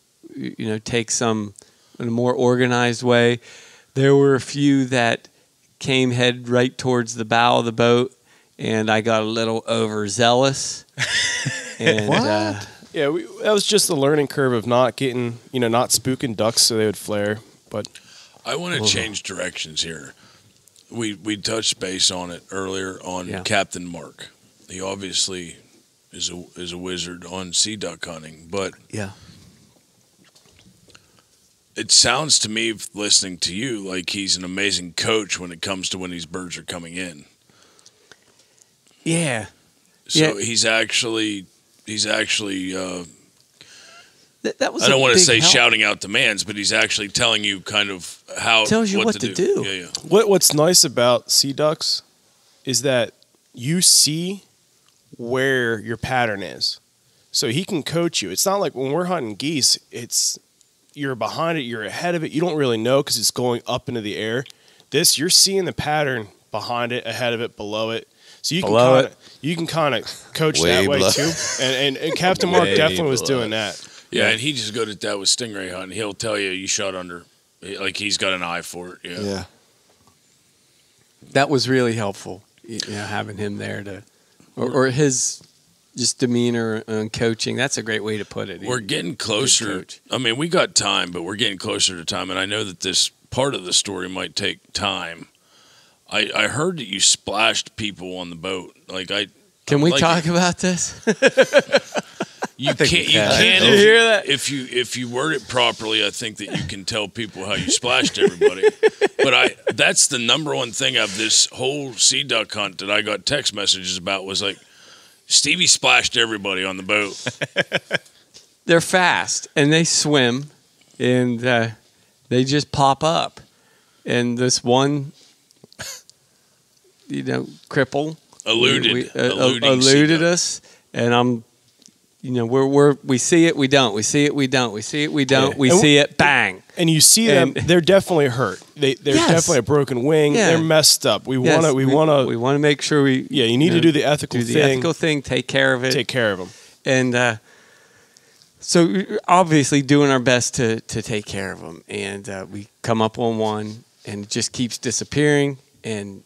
take some in a more organized way. There were a few that came head right towards the bow of the boat, and I got a little overzealous. And What? That was just the learning curve of not getting, not spooking ducks so they would flare. But I want to change directions here. We touched base on it earlier on Captain Marc. He obviously is a wizard on sea duck hunting, but it sounds to me, listening to you, like he's an amazing coach when it comes to when these birds are coming in. Yeah. So he's actually. That was. I don't want to say help. shouting out demands, but he's actually telling you kind of how Tells you what to do. Yeah. what's nice about sea ducks is that you see where your pattern is, so he can coach you. It's not like when we're hunting geese. You're behind it, you're ahead of it. You don't really know because it's going up into the air. This, you're seeing the pattern behind it, ahead of it, below it. So you can kind of coach that way too. And Captain Marc definitely was doing that. Yeah, and he just good at that with stingray hunting. He'll tell you shot under, like he's got an eye for it. Yeah. That was really helpful. Having him there or his just demeanor and coaching. That's a great way to put it. We're getting closer. I mean, we got time, but we're getting closer to time. And I know that this part of the story might take time. I heard that you splashed people on the boat. Can we talk about this? You can't. You can. Did you hear that? If you word it properly, I think that you can tell people how you splashed everybody. But that's the number one thing of this whole sea duck hunt that I got text messages about was like, Stevie splashed everybody on the boat. They're fast and they swim, and they just pop up. And this one, cripple eluded us. And we see it, we don't. We see it, we don't. We see it, we don't. We see it, bang. And you see them; they're definitely hurt. They're definitely a broken wing. Yeah. They're messed up. We want to make sure we. Yeah, you need to do the ethical thing. Take care of it. Take care of them. And so, we're obviously, doing our best to take care of them. And we come up on one, and it just keeps disappearing. And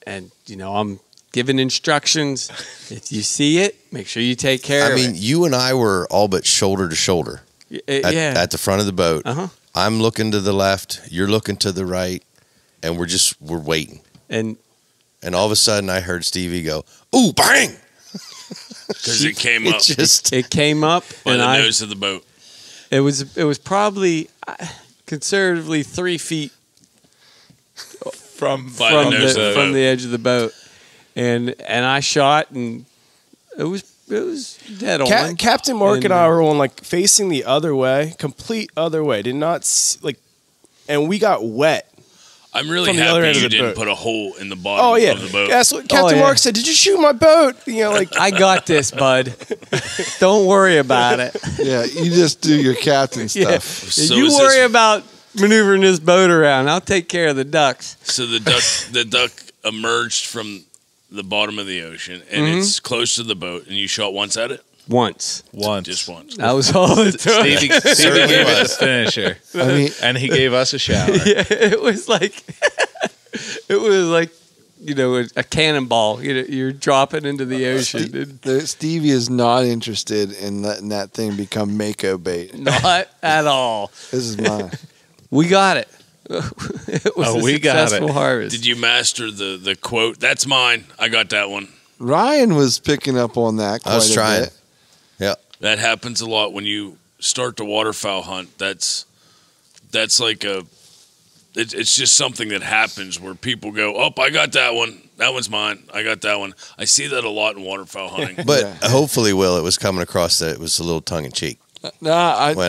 I'm giving instructions. If you see it, make sure you take care of it. I mean, you and I were all but shoulder to shoulder at the front of the boat. Uh-huh. I'm looking to the left, you're looking to the right, and we're waiting. And all of a sudden, I heard Stevie go, "Ooh, bang!" Because it came up. It came up by the nose of the boat. It was probably conservatively 3 feet from the edge of the boat, and I shot, and it was dead on. Captain Marc and I were on facing the other way, complete other way. Did not and we got wet. I'm really happy you didn't put a hole in the bottom of the boat. That's what Captain Marc said. Did you shoot my boat? I got this, bud. Don't worry about it. Yeah, you just do your captain stuff. Yeah. So you worry about maneuvering this boat around. I'll take care of the ducks. So the duck emerged from the bottom of the ocean, and it's close to the boat, and you shot once at it? Once. Just once. That was all it took. Stevie gave us a finisher. And he gave us a shower. Yeah, it was like a cannonball. You're dropping into the ocean. Stevie is not interested in letting that thing become Mako bait. Not at all. This is mine. We got it. It was a successful harvest. Did you master the quote? That's mine. I got that one. Ryan was picking up on that quite I was trying. a bit. Yeah. That happens a lot when you start the waterfowl hunt. That's like it's just something that happens where people go, "Oh, I got that one. That one's mine. I got that one." I see that a lot in waterfowl hunting. But hopefully, Will, it was coming across that it was a little tongue in cheek. When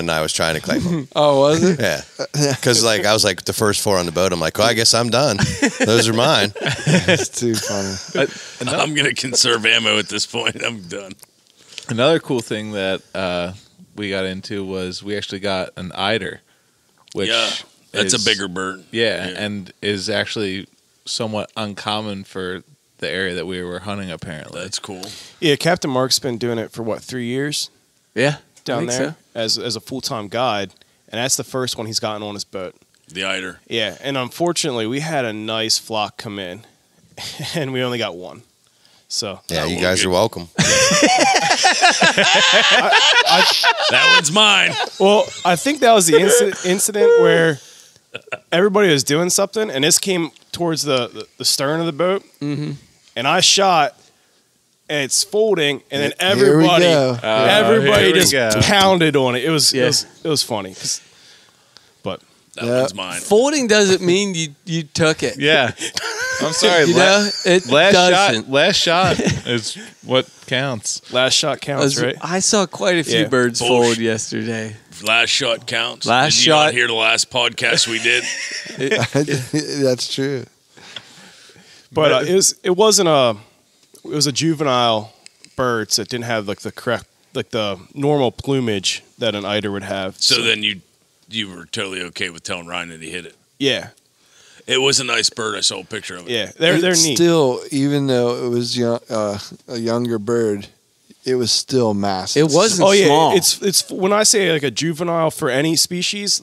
I was trying to claim them. Oh, was it? Yeah. Because I was like the first 4 on the boat. I'm like, well, I guess I'm done. Those are mine. That's too funny. I'm going to conserve ammo at this point. I'm done. Another cool thing that we got into was we actually got an eider, which that's a bigger bird. Yeah, and is actually somewhat uncommon for the area that we were hunting, apparently. That's cool. Yeah, Captain Marc's been doing it for 3 years? Yeah. Down there as a full-time guide, and that's the first one he's gotten on his boat. The eider. Yeah, and unfortunately, we had a nice flock come in, and we only got one. So yeah, you guys are welcome. That one's mine. Well, I think that was the incident where everybody was doing something, and this came towards the stern of the boat, and I shot. And it's folding, and then everybody just pounded on it. It was funny. But that one's mine. Folding doesn't mean you took it. Yeah, I'm sorry. Last shot is what counts. Last shot counts, right? I saw quite a few birds fold yesterday. Last shot counts. Did you not hear the last podcast we did? That's true. But it wasn't a. It was a juvenile bird, so it didn't have like the normal plumage that an eider would have. So then you were totally okay with telling Ryan that he hit it. Yeah, it was a nice bird. I saw a picture of it. Yeah, they're neat. Still, even though it was a younger bird, it was still massive. It wasn't small. It's when I say like a juvenile for any species.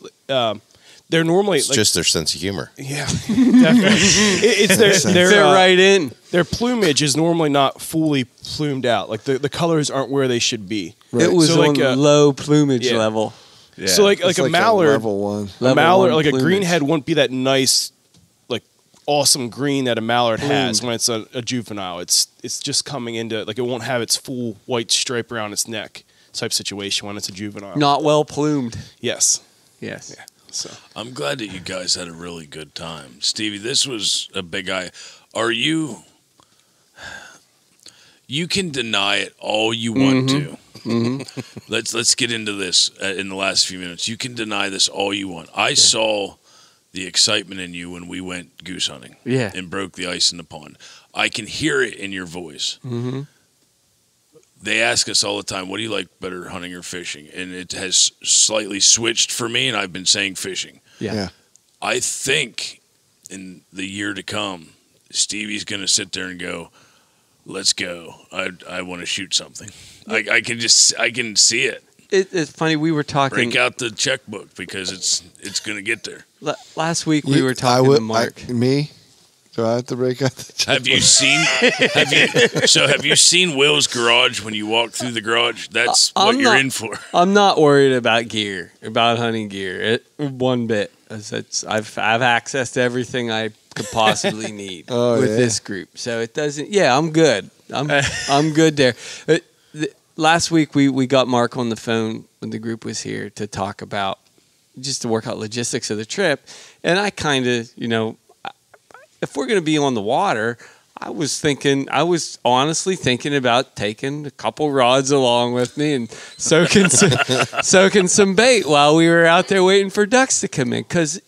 They're normally it's just their sense of humor. Yeah, definitely. It's they're right in. Their plumage is normally not fully plumed out. Like the colors aren't where they should be. Right. It was on low plumage level. Yeah. So like a mallard, level one. A mallard, like plumage. A greenhead wouldn't be that nice, like awesome green that a mallard has when it's a juvenile. It's just coming into like it won't have its full white stripe around its neck type situation when it's a juvenile. Not well plumed. Yes. Yes. Yeah. So I'm glad that you guys had a really good time. Stevie, this was a big eye. Are you can deny it all you want to. Mm-hmm. Let's get into this in the last few minutes. You can deny this all you want. I saw the excitement in you when we went goose hunting and broke the ice in the pond. I can hear it in your voice. Mm-hmm. They ask us all the time, what do you like better, hunting or fishing? And it has slightly switched for me, and I've been saying fishing. Yeah. I think in the year to come, Stevie's going to sit there and go, let's go. I want to shoot something. I can see it. It's funny, we were talking. Break out the checkbook because it's going to get there. Last week we were talking to Mark. Me? Do I have to break out the checkbook? Have you seen Will's garage when you walk through the garage? That's what you're in for. I'm not worried about gear, about hunting gear, one bit. I've access to everything I could possibly need with this group, so it doesn't. Yeah, I'm good. I'm good there. Last week we got Mark on the phone when the group was here to talk about just to work out logistics of the trip, and I kind of if we're going to be on the water, I was honestly thinking about taking a couple rods along with me and soaking some bait while we were out there waiting for ducks to come in. Because,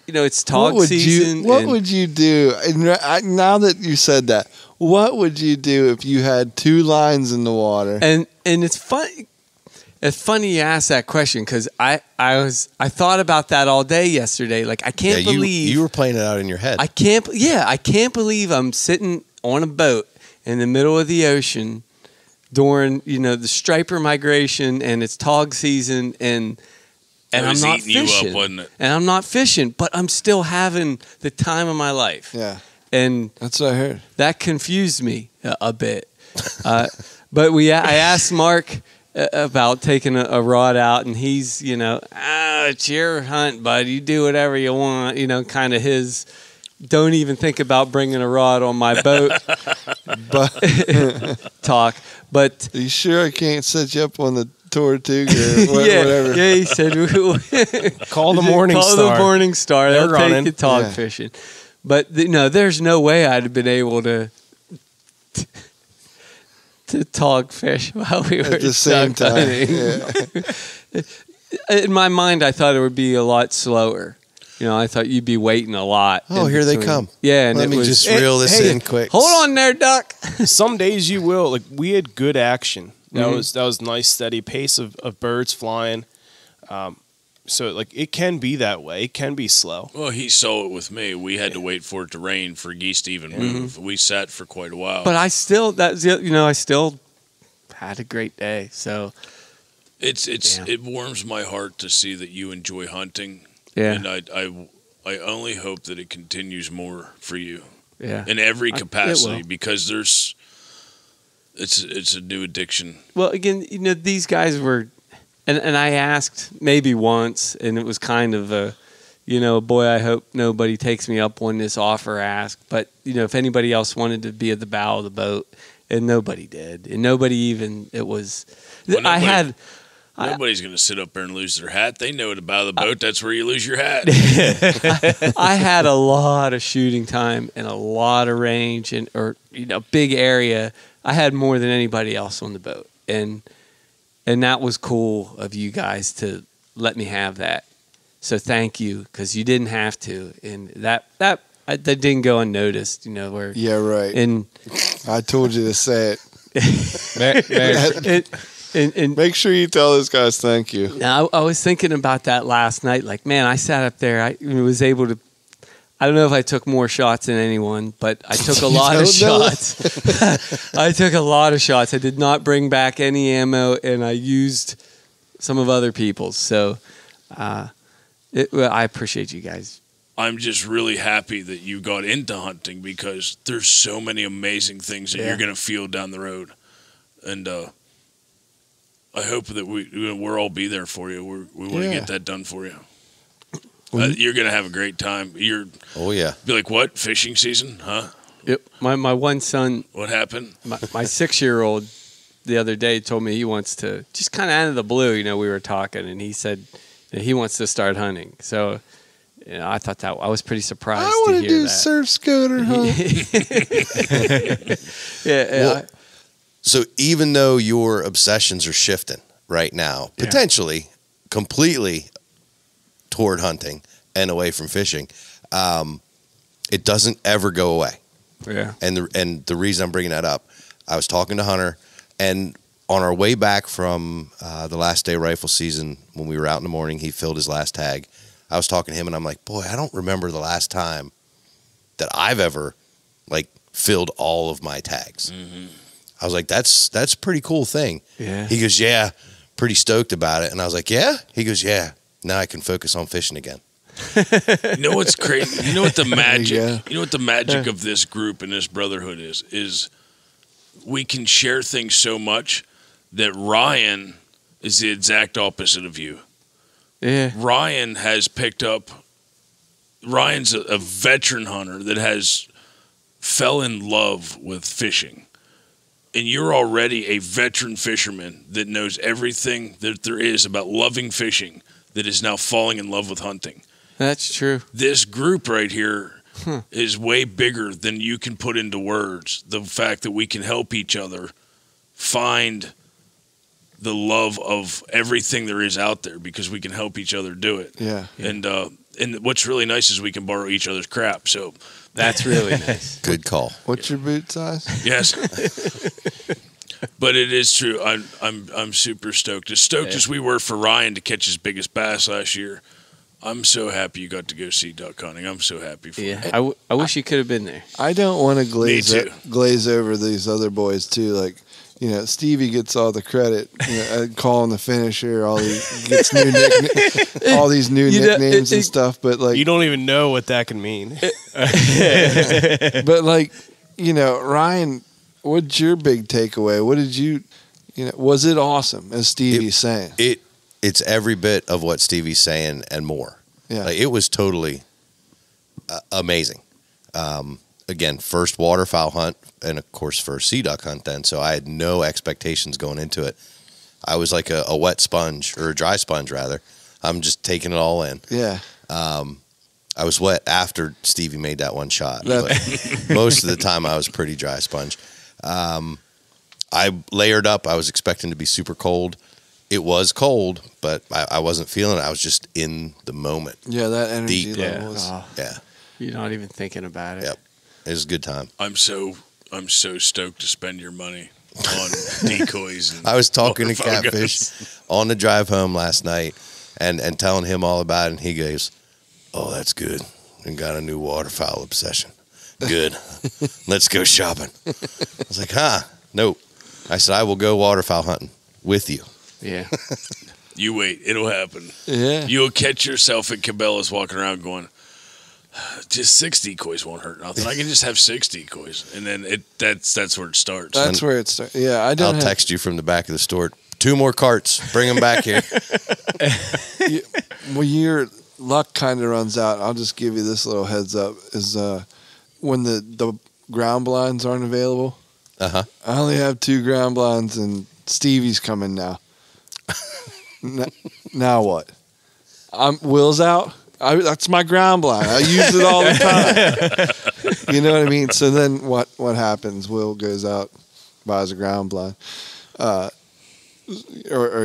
it's tog season. What would you do? And now that you said that, what would you do if you had 2 lines in the water? And it's funny. It's funny you asked that question because I thought about that all day yesterday. Like I can't believe you were playing it out in your head. I can't believe I'm sitting on a boat in the middle of the ocean during the striper migration and it's tog season and I'm not fishing. You up, wasn't it? And I'm not fishing, but I'm still having the time of my life. Yeah, and that's what I heard. That confused me a bit. But I asked Mark about taking a rod out, and he's, it's your hunt, bud. You do whatever you want, kind of his, don't even think about bringing a rod on my boat talk. But are you sure I can't set you up on the Tortuga or whatever. Yeah, he said, Call the Morning Call Star. the Morning Star. They're They'll running. take you tog fishing. But no, there's no way I'd have been able to tog fish while we were At the same duck time. hunting. In my mind, I thought it would be a lot slower. I thought you'd be waiting a lot. Oh, in here they between. come. Yeah, and Let me just reel this in quick. Hold on there, duck. Some days you will. Like, we had good action. That was nice, steady pace of birds flying. So like it can be that way. It can be slow. Well, he saw it with me. We had to wait for it to rain for geese to even move. We sat for quite a while. But I still I still had a great day. So it warms my heart to see that you enjoy hunting. Yeah. And I only hope that it continues more for you. Yeah. In every capacity, it will. because it's a new addiction. Well, again, these guys were, and I asked maybe once, and it was kind of a, boy, I hope nobody takes me up on this offer ask. But, if anybody else wanted to be at the bow of the boat, and nobody did. And nobody even, it was, Well, nobody's going to sit up there and lose their hat. They know at the bow of the boat, that's where you lose your hat. I had a lot of shooting time and a lot of range or big area. I had more than anybody else on the boat. And that was cool of you guys to let me have that. So thank you, because you didn't have to. And that didn't go unnoticed, where. Yeah, right. And I told you to say it. And make sure you tell those guys thank you. Now, I was thinking about that last night. Like, man, I sat up there. I was able to. I don't know if I took more shots than anyone, but I took a lot of shots. I took a lot of shots. I did not bring back any ammo, and I used some of other people's. So, I appreciate you guys. I'm just really happy that you got into hunting, because there's so many amazing things that you're going to feel down the road, and I hope that we'll all be there for you. We want to get that done for you. You're going to have a great time. Oh, yeah. Be like, what? Fishing season? Huh? Yep. My one son. What happened? My 6-year-old the other day told me he wants to, just kind of out of the blue, we were talking, and he said that he wants to start hunting. So, I thought that I was pretty surprised I want to do that. surf scooter hunt. Yeah. So even though your obsessions are shifting right now, potentially completely toward hunting and away from fishing, it doesn't ever go away. Yeah. And the reason I'm bringing that up, I was talking to Hunter, and on our way back from the last day rifle season, when we were out in the morning, he filled his last tag. I was talking to him, and I'm like, boy, I don't remember the last time that I've ever filled all of my tags. Mm-hmm. I was like, that's a pretty cool thing. Yeah. He goes, yeah, pretty stoked about it. And I was like, yeah? He goes, yeah, now I can focus on fishing again. You know what's crazy? You know what the magic? You know what the magic of this group and this brotherhood is we can share things so much that Ryan is the exact opposite of you. Yeah. Ryan has picked up. Ryan's a veteran hunter that has fell in love with fishing. And you're already a veteran fisherman that knows everything that there is about loving fishing, that is now falling in love with hunting. That's true. This group right here is way bigger than you can put into words. The fact that we can help each other find the love of everything there is out there, because we can help each other do it. Yeah. And what's really nice is we can borrow each other's crap. So that's really nice. Good call. What's your boot size? Yes. But it is true. I'm super stoked. As stoked as we were for Ryan to catch his biggest bass last year, I'm so happy you got to go see duck hunting. I'm so happy for you. I wish you could have been there. I don't want to too. glaze over these other boys too. Like, Stevie gets all the credit, calling the finisher. Gets new all these new nicknames and stuff. But you don't even know what that can mean. But Ryan, what's your big takeaway? What did you was it awesome, as Stevie's saying? It's every bit of what Stevie's saying and more. Yeah. It was totally amazing. Again, first waterfowl hunt, and of course first sea duck hunt then, so I had no expectations going into it. I was like a wet sponge, or a dry sponge rather. I'm just taking it all in. Yeah. I was wet after Stevie made that one shot. But most of the time I was pretty dry sponge. I layered up. I was expecting to be super cold. It was cold, but I wasn't feeling it. I was just in the moment. Yeah, that energy Deep. level was. Yeah. You're not even thinking about it. Yep. It was a good time. I'm so stoked to spend your money on decoys. And I was talking to waterfowl Catfish guns. on the drive home last night and telling him all about it, and he goes, "Oh, that's good. And got a new waterfowl obsession. Good. Let's go shopping." I was like, nope. I said, I will go waterfowl hunting with you. Yeah. You wait, it'll happen. Yeah. You'll catch yourself at Cabela's walking around going, just 6 decoys won't hurt nothing. I can just have 6 decoys, and then that's where it starts. That's where it starts. Yeah, I'll text you from the back of the store. 2 more carts. Bring them back here. When your luck kind of runs out, I'll just give you this little heads up: is when the ground blinds aren't available. Uh-huh. I only have 2 ground blinds, and Stevie's coming now. Now what? Will's out. That's my ground blind. I use it all the time. You know what I mean? So then what happens? Will goes out, buys a ground blind. Or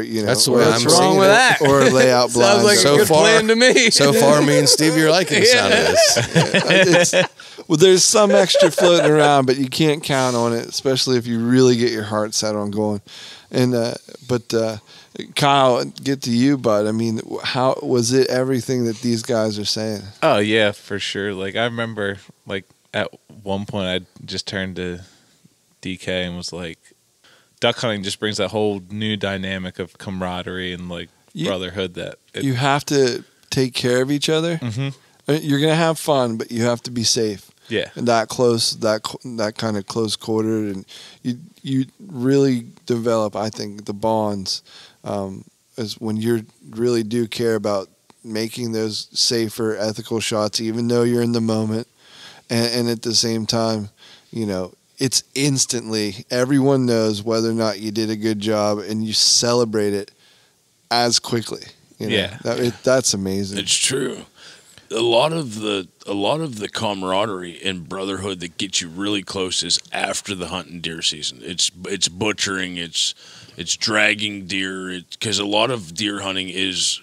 you know, that's the way what's wrong with that? Or lay out blinds. Sounds like a good plan to me. So far, me and Stevie are liking the sound of this. Well, there's some extra floating around, but you can't count on it, especially if you really get your heart set on going. And but Kyle, get to you, bud. I mean, how was it? Everything that these guys are saying? Oh yeah, for sure. Like I remember, like at one point, I just turned to DK and was like, duck hunting just brings that whole new dynamic of camaraderie and like brotherhood that you have to take care of each other. Mm-hmm. You're gonna have fun, but you have to be safe. Yeah, and that close, that kind of close quartered, and you really develop, I think, the bonds is when you really do care about making those safer, ethical shots, even though you're in the moment, and at the same time, you know, it's instantly everyone knows whether or not you did a good job, and you celebrate it as quickly. You know? Yeah, that's amazing. It's true. A lot of the camaraderie and brotherhood that gets you really close is after the hunt and deer season. It's butchering, it's dragging deer, because a lot of deer hunting is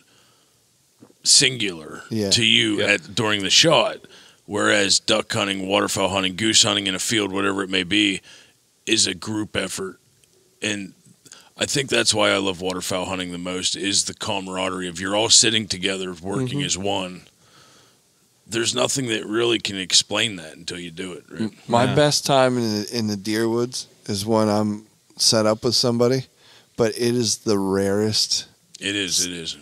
singular to you during the shot, whereas duck hunting, waterfowl hunting, goose hunting in a field, whatever it may be, is a group effort. And I think that's why I love waterfowl hunting the most, is the camaraderie of you're all sitting together working as one. There's nothing that really can explain that until you do it. Right? My best time in the deer woods is when I'm set up with somebody, but it is the rarest. It is.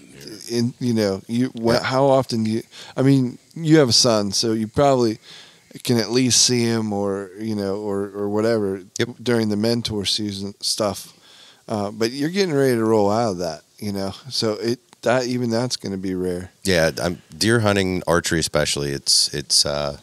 How often I mean, you have a son, so you probably can at least see him, or or whatever during the mentor season stuff. But you're getting ready to roll out of that, So that's going to be rare. Yeah, deer hunting, archery especially. It's there's a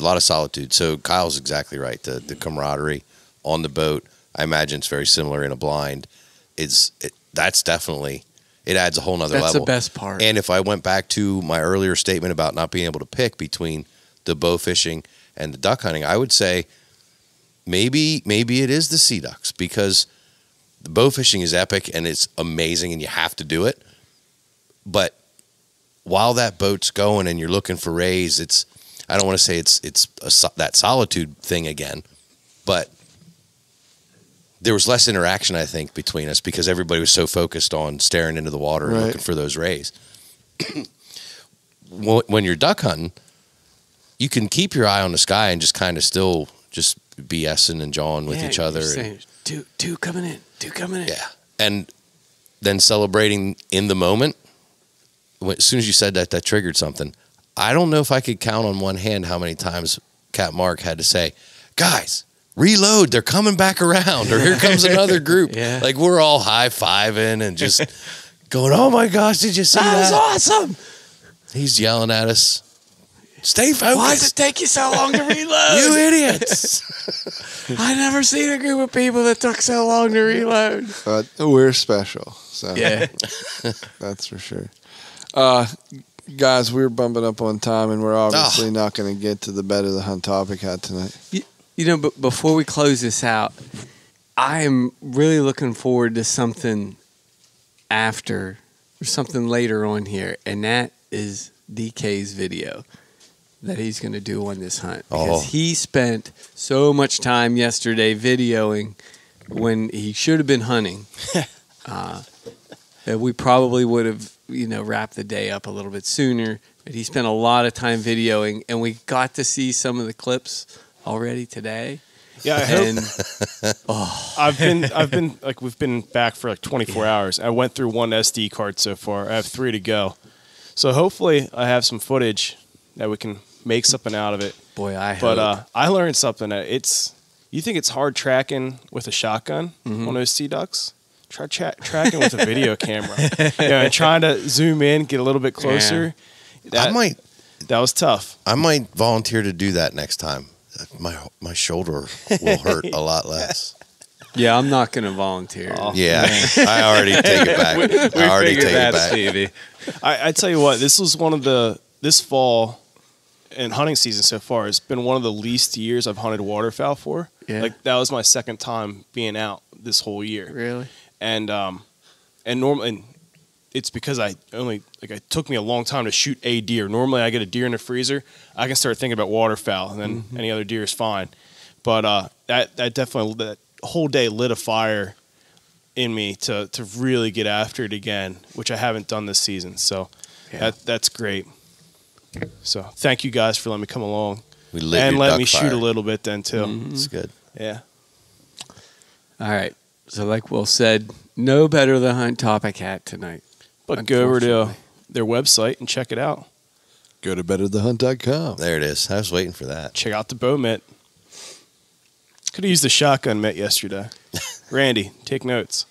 lot of solitude. So Kyle's exactly right. The camaraderie on the boat, I imagine it's very similar in a blind. That's definitely, it adds a whole nother level. That's the best part. And if I went back to my earlier statement about not being able to pick between the bow fishing and the duck hunting, I would say maybe it is the sea ducks, because the bow fishing is epic and it's amazing and you have to do it. But while that boat's going and you're looking for rays, I don't want to say it's that solitude thing again, but there was less interaction, I think, between us because everybody was so focused on staring into the water and looking for those rays. When you're duck hunting, you can keep your eye on the sky and just kind of still just BSing and jawing with each other. Saying, two coming in. Yeah. And then celebrating in the moment. As soon as you said that triggered something. I don't know if I could count on one hand how many times Captain Marc had to say, guys, reload, they're coming back around, or here comes another group. Like we're all high-fiving and just going, oh my gosh, did you see that? That was awesome. He's yelling at us. Stay focused. Why does it take you so long to reload? You idiots. I never seen a group of people that took so long to reload. But we're special. So Yeah. that's for sure. Guys, we're bumping up on time, and we're obviously not going to get to the Better the Hunt topic hat tonight. You know, but before we close this out, I am really looking forward to something after or something later on here, and that is DK's video that he's going to do on this hunt. Because he spent so much time yesterday videoing when he should have been hunting. That we probably would have, wrapped the day up a little bit sooner. But he spent a lot of time videoing, and we got to see some of the clips already today. Yeah, I've been like, we've been back for like 24 hours. I went through one SD card so far. I have 3 to go. So hopefully I have some footage that we can make something out of it. Boy, I hope. But I learned something. You think it's hard tracking with a shotgun on those sea ducks? Try tracking with a video camera. And trying to zoom in, get a little bit closer. Yeah. That was tough. I might volunteer to do that next time. My shoulder will hurt a lot less. Yeah, I'm not going to volunteer. Yeah, I already take it back. I already take it back. Stevie. I tell you what, this was this fall and hunting season so far has been one of the least years I've hunted waterfowl for. Yeah. Like that was my second time being out this whole year. Really? And normally it's because it took me a long time to shoot a deer. Normally I get a deer in the freezer, I can start thinking about waterfowl, and then any other deer is fine. But that definitely, that whole day lit a fire in me to really get after it again, which I haven't done this season. So that's great. So thank you guys for letting me come along. We lit and your let duck me fire. shoot a little bit then too. It's good. Yeah. All right. So like Will said, no Better the Hunt topic hat tonight. But go over to their website and check it out. Go to betterthehunt.com. There it is. I was waiting for that. Check out the bow mitt. Could have used the shotgun mitt yesterday. Randy, take notes.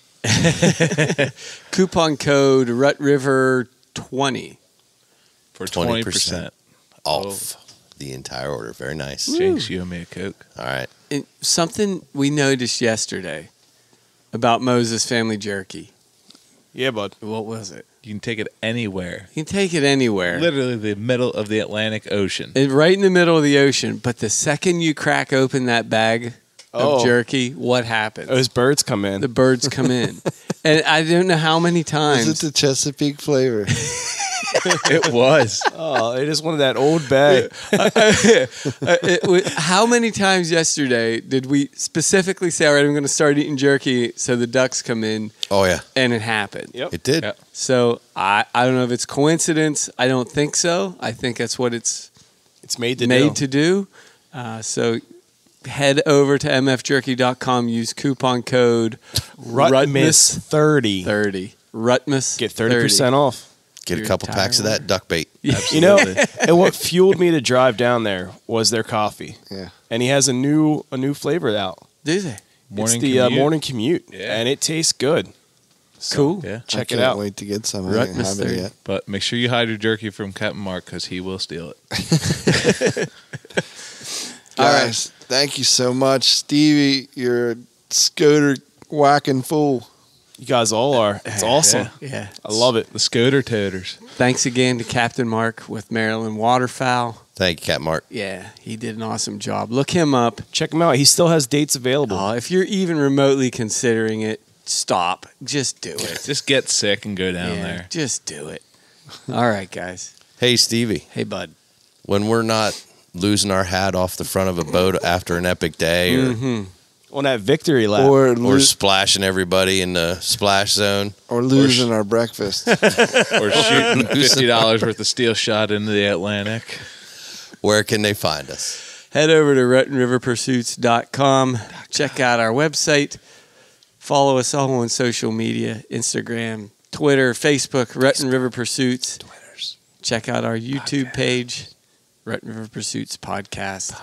Coupon code RutRiver20 For 20%. Off the entire order. Very nice. Jinx, you and me a Coke. All right. And something we noticed yesterday about Moses Family Jerky. Yeah, bud. What was it? You can take it anywhere. You can take it anywhere. Literally the middle of the Atlantic Ocean. Right in the middle of the ocean. But the second you crack open that bag of jerky, what happens? Those birds come in. The birds come in. And I don't know how many times. Is it the Chesapeake flavor? It was. Oh, it is one of that old bag. How many times yesterday did we specifically say, all right, I'm going to start eating jerky so the ducks come in? Oh, yeah. And it happened. Yep. It did. Yep. So I don't know if it's coincidence. I don't think so. I think that's what it's made to do. So head over to mfjerky.com. Use coupon code Rutmus30. 30. Rutmus. Get 30% off. Get a couple packs of that duck bait. You know, and what fueled me to drive down there was their coffee. Yeah. And he has a new flavor out. Do they? Morning it's the commute. morning commute. Yeah. And it tastes good. So, Cool. Yeah. check I it can't out. wait to get some. I Rutmus haven't 30. yet. But make sure you hide your jerky from Captain Marc because he will steal it. Guys, thank you so much. Stevie, you're a scooter whacking fool. You guys all are. It's awesome. Yeah. I love it. The Scoter Toters. Thanks again to Captain Marc with Maryland Waterfowl. Thank you, Captain Marc. Yeah, he did an awesome job. Look him up. Check him out. He still has dates available. If you're even remotely considering it, stop. Just do it. Just get sick and go down there. Just do it. All right, guys. Hey, Stevie, Hey, bud. when we're not losing our hat off the front of a boat after an epic day or On that victory lap. or splashing everybody in the splash zone. Or losing our breakfast. Or shooting $50 worth of steel shot into the Atlantic. Where can they find us? Head over to RuttenRiverPursuits.com. Check out our website. Follow us all on social media, Instagram, Twitter, Facebook, Rutten River Pursuits. Check out our YouTube page, Rutten River Pursuits Podcast.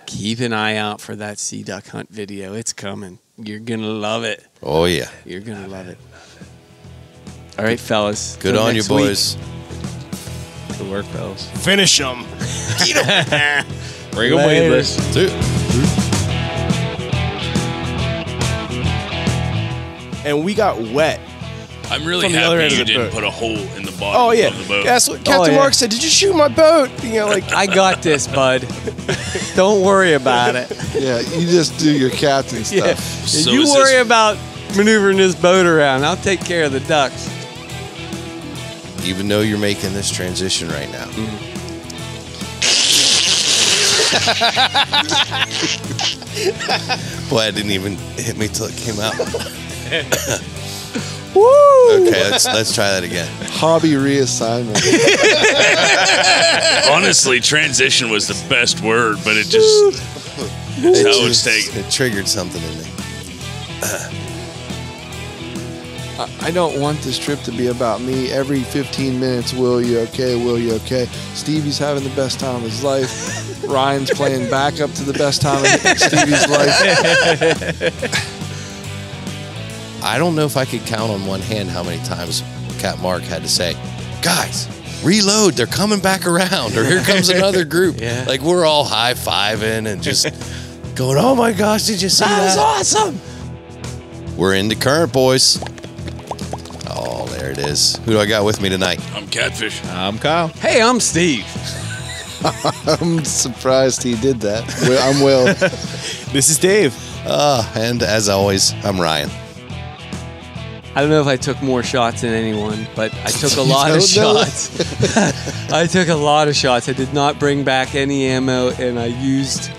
Keep an eye out for that sea duck hunt video. It's coming. You're going to love it. Oh, yeah. You're going to love it. All right, fellas. Good Till on you, next week. boys. Good work, fellas. Finish them. Bring them weightless. And we got wet. I'm really From the other happy end you of the didn't boat. put a hole in the bottom Oh yeah, of the boat. that's what Captain Marc said. Did you shoot my boat? You know, like I got this, bud. Don't worry about it. Yeah, you just do your captain stuff. Yeah. So You is worry this- about maneuvering this boat around. I'll take care of the ducks. Even though you're making this transition right now. Boy, it didn't even hit me till it came out. Woo! Okay, let's try that again. Hobby reassignment. Honestly, transition was the best word, but it just that's how it's taken. It triggered something in me. I don't want this trip to be about me. Every 15 minutes, will you okay? Will you okay? Stevie's having the best time of his life. Ryan's playing back up to the best time of Stevie's life. I don't know if I could count on one hand how many times Cat Mark had to say, "Guys, reload, they're coming back around," or "Here comes another group." Yeah. Like we're all high-fiving and just going, "Oh my gosh, did you see that? awesome. We're into current, boys. Oh, there it is. Who do I got with me tonight? I'm Catfish. I'm Kyle. Hey, I'm Steve. I'm surprised he did that. I'm Will. this is Dave. And as always, I'm Ryan. I don't know if I took more shots than anyone, but I took a lot of don't know. shots. I took a lot of shots. I did not bring back any ammo, and I used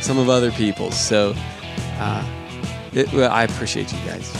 some of other people's. So I appreciate you guys.